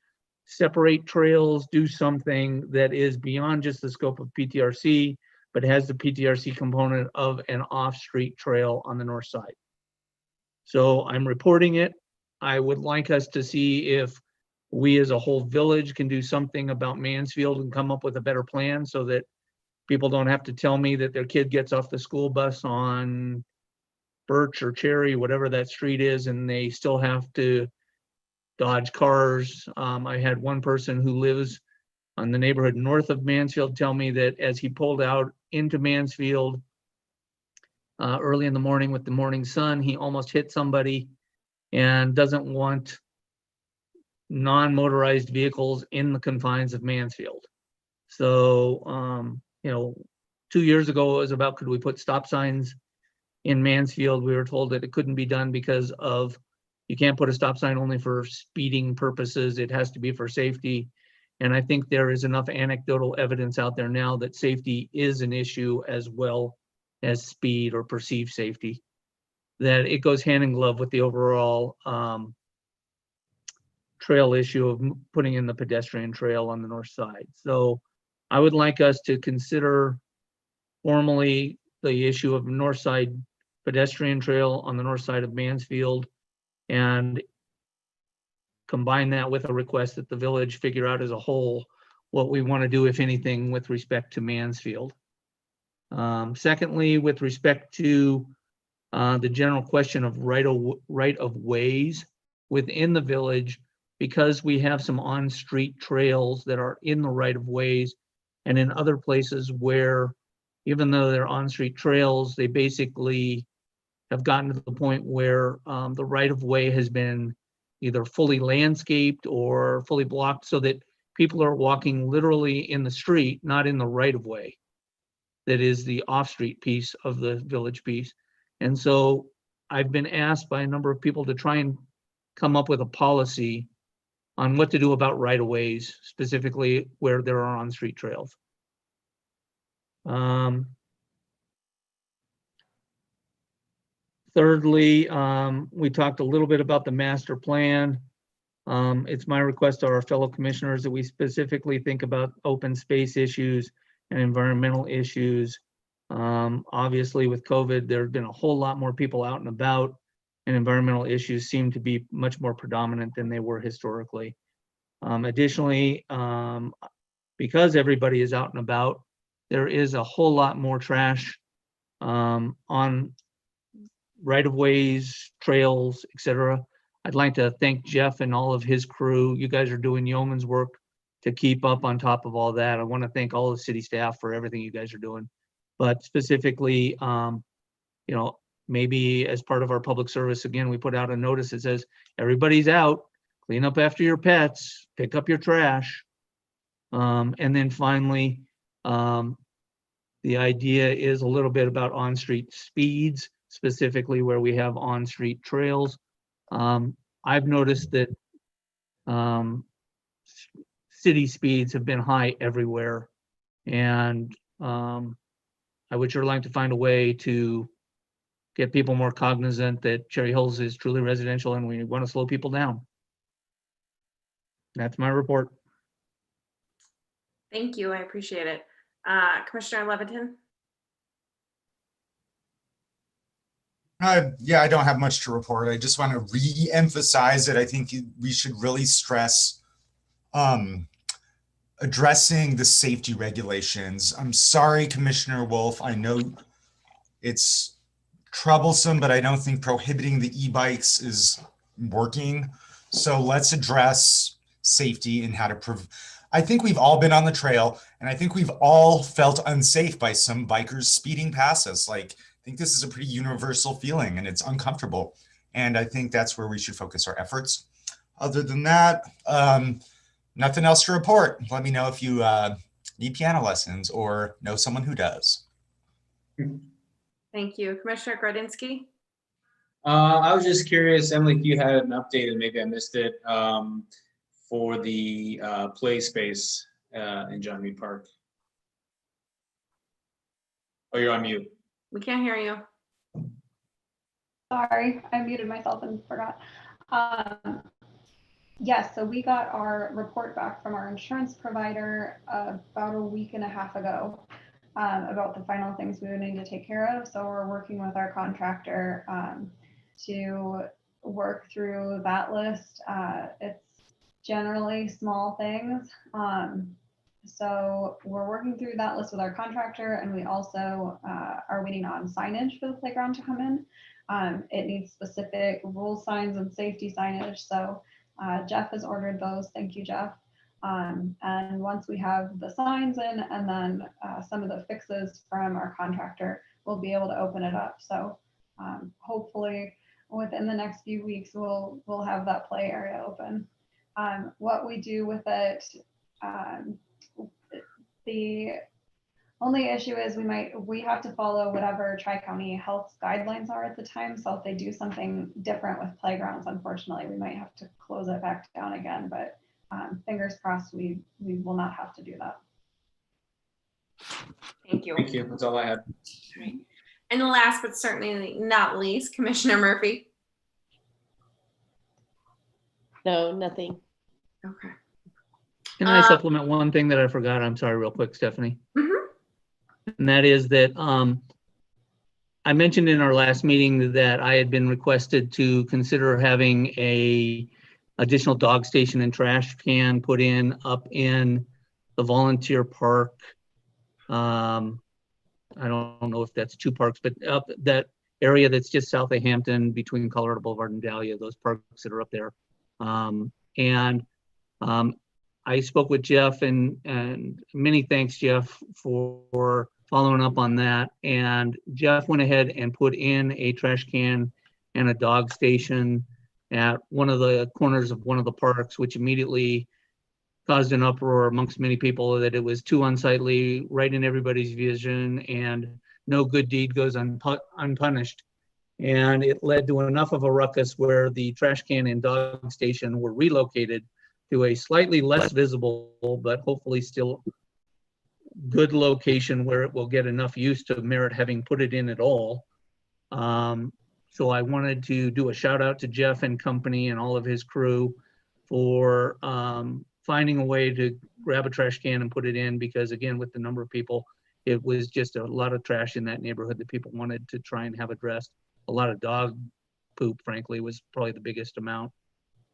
separate trails, do something that is beyond just the scope of PTRC, but has the PTRC component of an off-street trail on the north side. So I'm reporting it. I would like us to see if we as a whole village can do something about Mansfield and come up with a better plan so that people don't have to tell me that their kid gets off the school bus on Birch or Cherry, whatever that street is, and they still have to dodge cars. I had one person who lives on the neighborhood north of Mansfield tell me that as he pulled out into Mansfield early in the morning with the morning sun, he almost hit somebody and doesn't want non-motorized vehicles in the confines of Mansfield. So, 2 years ago, it was about, could we put stop signs in Mansfield? We were told that it couldn't be done because of, you can't put a stop sign only for speeding purposes. It has to be for safety. And I think there is enough anecdotal evidence out there now that safety is an issue as well as speed or perceived safety, that it goes hand in glove with the overall trail issue of putting in the pedestrian trail on the north side. So I would like us to consider formally the issue of north side pedestrian trail on the north side of Mansfield and combine that with a request that the village figure out as a whole what we want to do, if anything, with respect to Mansfield. Secondly, with respect to the general question of right of ways within the village, because we have some on-street trails that are in the right of ways and in other places where, even though they're on-street trails, they basically have gotten to the point where the right of way has been either fully landscaped or fully blocked so that people are walking literally in the street, not in the right of way. That is the off-street piece of the village piece. And so I've been asked by a number of people to try and come up with a policy on what to do about right-of-ways, specifically where there are on-street trails. Thirdly, we talked a little bit about the master plan. It's my request to our fellow commissioners that we specifically think about open space issues and environmental issues. Obviously, with COVID, there have been a whole lot more people out and about, and environmental issues seem to be much more predominant than they were historically. Additionally, because everybody is out and about, there is a whole lot more trash on right-of-ways, trails, etc. I'd like to thank Jeff and all of his crew. You guys are doing yeoman's work to keep up on top of all that. I want to thank all the city staff for everything you guys are doing. But specifically, maybe as part of our public service, again, we put out a notice that says, everybody's out, clean up after your pets, pick up your trash. And then finally, the idea is a little bit about on-street speeds, specifically where we have on-street trails. I've noticed that city speeds have been high everywhere. And I would sure like to find a way to get people more cognizant that Cherry Hills is truly residential and we want to slow people down. That's my report. Thank you. I appreciate it. Commissioner Levitin? Yeah, I don't have much to report. I just want to re-emphasize that I think we should really stress addressing the safety regulations. I'm sorry, Commissioner Wolf. I know it's troublesome, but I don't think prohibiting the e-bikes is working. So let's address safety and how to I think we've all been on the trail, and I think we've all felt unsafe by some bikers speeding past us. Like, I think this is a pretty universal feeling, and it's uncomfortable. And I think that's where we should focus our efforts. Other than that, nothing else to report. Let me know if you need piano lessons or know someone who does. Thank you. Commissioner Grodinski? I was just curious, Emily, if you had an update and maybe I missed it, for the play space in John Meade Park. Oh, you're on mute. We can't hear you. Sorry, I muted myself and forgot. Yes, so we got our report back from our insurance provider about a week and a half ago about the final things we would need to take care of. So we're working with our contractor to work through that list. It's generally small things. So we're working through that list with our contractor, and we also are waiting on signage for the playground to come in. It needs specific rule signs and safety signage. So Jeff has ordered those. Thank you, Jeff. And once we have the signs in and then some of the fixes from our contractor, we'll be able to open it up. So hopefully within the next few weeks, we'll have that play area open. What we do with it, the only issue is we have to follow whatever Tri-County health guidelines are at the time. So if they do something different with playgrounds, unfortunately, we might have to close it back down again. But fingers crossed, we will not have to do that. Thank you. Thank you. That's all I had. All right. And last but certainly not least, Commissioner Murphy. No, nothing. Okay. Can I supplement one thing that I forgot? I'm sorry, real quick, Stephanie. And that is that I mentioned in our last meeting that I had been requested to consider having a additional dog station and trash can put in up in the volunteer park. I don't know if that's two parks, but up that area that's just south of Hampton between Colorado Boulevard and Dahlia, those parks that are up there. I spoke with Jeff and many thanks, Jeff, for following up on that. And Jeff went ahead and put in a trash can and a dog station at one of the corners of one of the parks, which immediately caused an uproar amongst many people that it was too unsightly, right in everybody's vision, and no good deed goes unpunished. And it led to enough of a ruckus where the trash can and dog station were relocated to a slightly less visible, but hopefully still good location where it will get enough use to merit having put it in at all. So I wanted to do a shout out to Jeff and company and all of his crew for finding a way to grab a trash can and put it in, because again, with the number of people, it was just a lot of trash in that neighborhood that people wanted to try and have addressed. A lot of dog poop, frankly, was probably the biggest amount.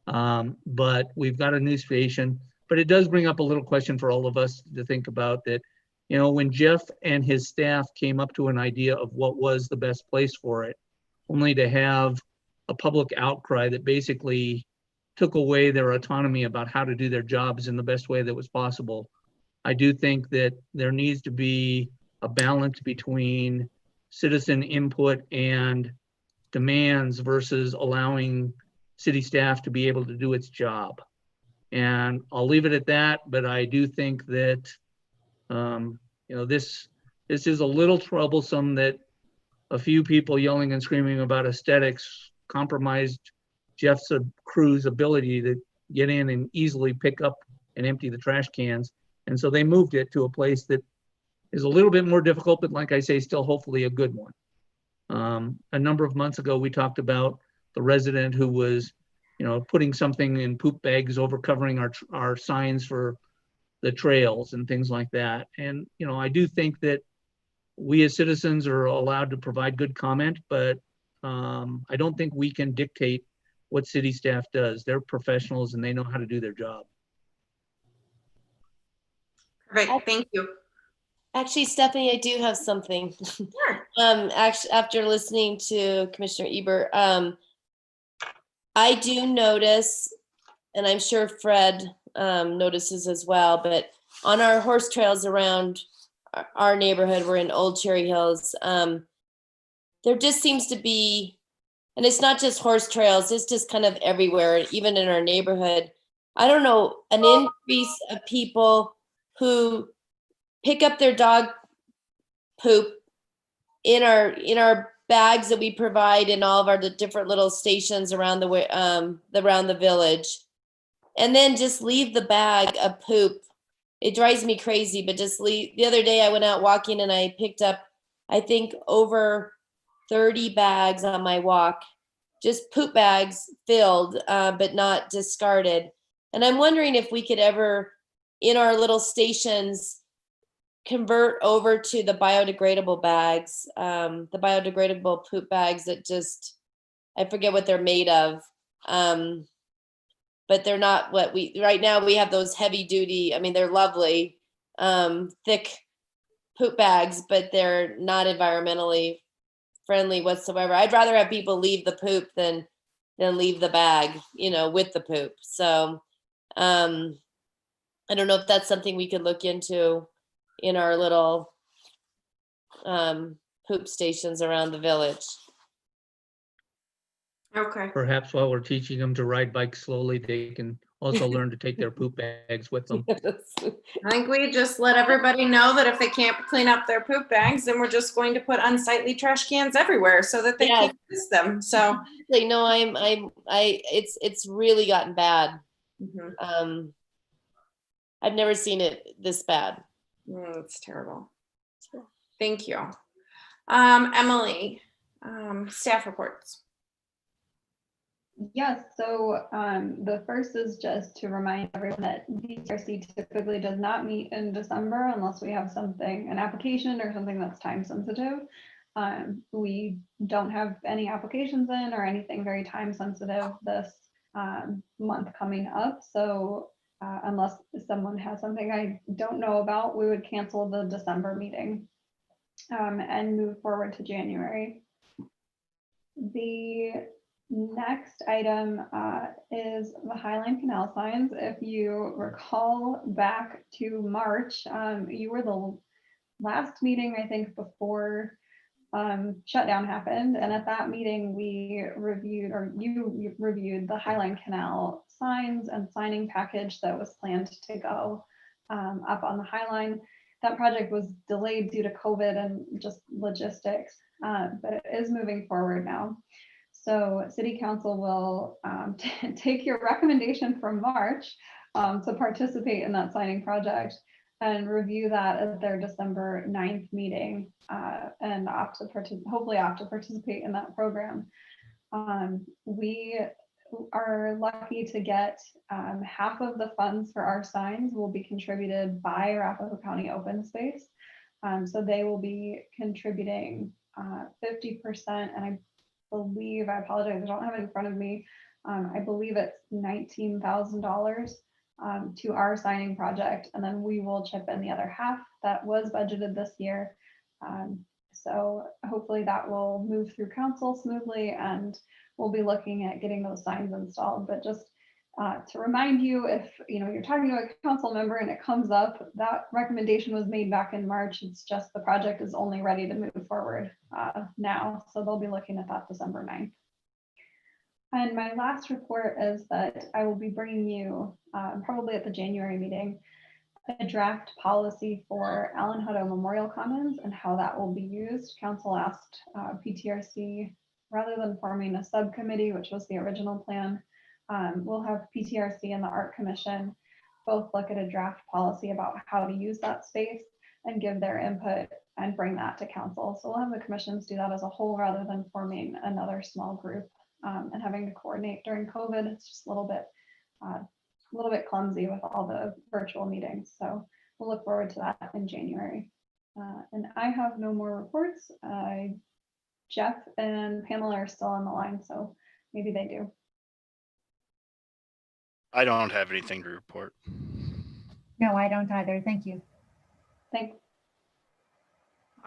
But we've got a new station, but it does bring up a little question for all of us to think about that, you know, when Jeff and his staff came up to an idea of what was the best place for it, only to have a public outcry that basically took away their autonomy about how to do their jobs in the best way that was possible. I do think that there needs to be a balance between citizen input and demands versus allowing city staff to be able to do its job. And I'll leave it at that, but I do think that, you know, this is a little troublesome that a few people yelling and screaming about aesthetics compromised Jeff's crew's ability to get in and easily pick up and empty the trash cans. And so they moved it to a place that is a little bit more difficult, but like I say, still hopefully a good one. A number of months ago, we talked about the resident who was, you know, putting something in poop bags over covering our signs for the trails and things like that. And, you know, I do think that we as citizens are allowed to provide good comment, but I don't think we can dictate what city staff does. They're professionals and they know how to do their job. Perfect, thank you. Actually, Stephanie, I do have something. Sure. Actually, after listening to Commissioner Ebert, I do notice, and I'm sure Fred notices as well, but on our horse trails around our neighborhood, we're in Old Cherry Hills. There just seems to be, and it's not just horse trails, it's just kind of everywhere, even in our neighborhood. I don't know, an increase of people who pick up their dog poop in our bags that we provide in all of our the different little stations around the village, and then just leave the bag of poop. It drives me crazy, but just leave. The other day I went out walking and I picked up, I think, over 30 bags on my walk, just poop bags filled, but not discarded. And I'm wondering if we could ever, in our little stations, convert over to the biodegradable bags, the biodegradable poop bags that just, I forget what they're made of. But they're not what right now we have those heavy duty, I mean, they're lovely, thick poop bags, but they're not environmentally friendly whatsoever. I'd rather have people leave the poop than leave the bag, with the poop. So, I don't know if that's something we could look into in our little poop stations around the village. Okay. Perhaps while we're teaching them to ride bikes slowly, they can also learn to take their poop bags with them. I think we just let everybody know that if they can't clean up their poop bags, then we're just going to put unsightly trash cans everywhere so that they Yes. can't use them. So No, it's really gotten bad. mhm. I've never seen it this bad. It's terrible. Thank you. Emily, staff reports. Yes, so the first is just to remind everyone that BTRC typically does not meet in December unless we have something, an application or something that's time sensitive. We don't have any applications in or anything very time sensitive this month coming up. So unless someone has something I don't know about, we would cancel the December meeting and move forward to January. The next item is the Highline Canal signs. If you recall back to March, you were the last meeting, I think, before shutdown happened. And at that meeting, we reviewed, or you reviewed the Highline Canal signs and signing package that was planned to go up on the Highline. That project was delayed due to COVID and just logistics, but it is moving forward now. So City Council will take your recommendation from March to participate in that signing project and review that at their December 9th meeting and hopefully opt to participate in that program. We are lucky to get half of the funds for our signs will be contributed by Arapahoe County Open Space. So they will be contributing 50%, and I apologize, I don't have it in front of me. I believe it's $19,000 to our signing project, and then we will chip in the other half that was budgeted this year. So hopefully that will move through council smoothly, and we'll be looking at getting those signs installed. But just to remind you, if you're talking to a council member and it comes up, that recommendation was made back in March. It's just the project is only ready to move forward now. So they'll be looking at that December 9th. And my last report is that I will be bringing you probably at the January meeting a draft policy for Allen Hutto Memorial Commons and how that will be used. Council asked PTRC, rather than forming a subcommittee, which was the original plan, we'll have PTRC and the Art Commission both look at a draft policy about how to use that space and give their input and bring that to council. So we'll have the commissions do that as a whole rather than forming another small group and having to coordinate during COVID. It's just a little bit clumsy with all the virtual meetings. So we'll look forward to that in January. And I have no more reports. Jeff and Pamela are still on the line, so maybe they do. I don't have anything to report. No, I don't either. Thank you. Thanks.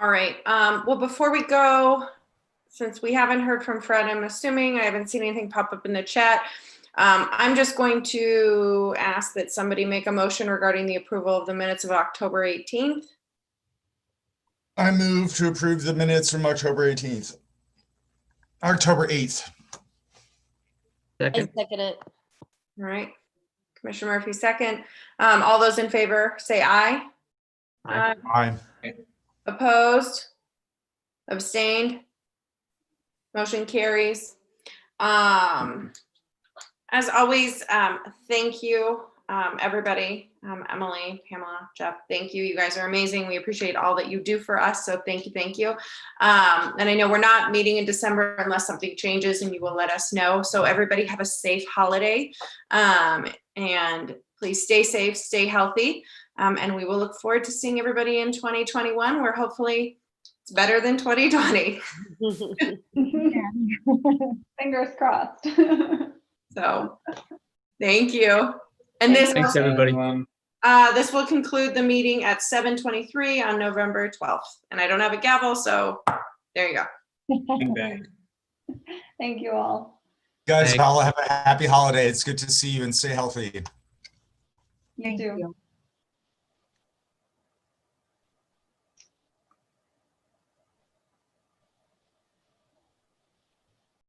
All right. Well, before we go, since we haven't heard from Fred, I'm assuming I haven't seen anything pop up in the chat. I'm just going to ask that somebody make a motion regarding the approval of the minutes of October 18th. I move to approve the minutes from October 18th. October 8th. I Second, second it. All right. Commissioner Murphy, second. All those in favor, say aye. Aye. Aye. Opposed? Abstained? Motion carries. As always, thank you, everybody. Emily, Pamela, Jeff, thank you. You guys are amazing. We appreciate all that you do for us. So thank you, thank you. And I know we're not meeting in December unless something changes, and you will let us know. So everybody have a safe holiday. And please stay safe, stay healthy. And we will look forward to seeing everybody in 2021, where hopefully it's better than 2020. Fingers crossed. So thank you. And this Thanks, will, everybody. this will conclude the meeting at 7:23 on November 12th. And I don't have a gavel, so there you go. Bang, bang. Thank you all. Guys, Thanks. all have a happy holiday. It's good to see you and stay healthy. You too.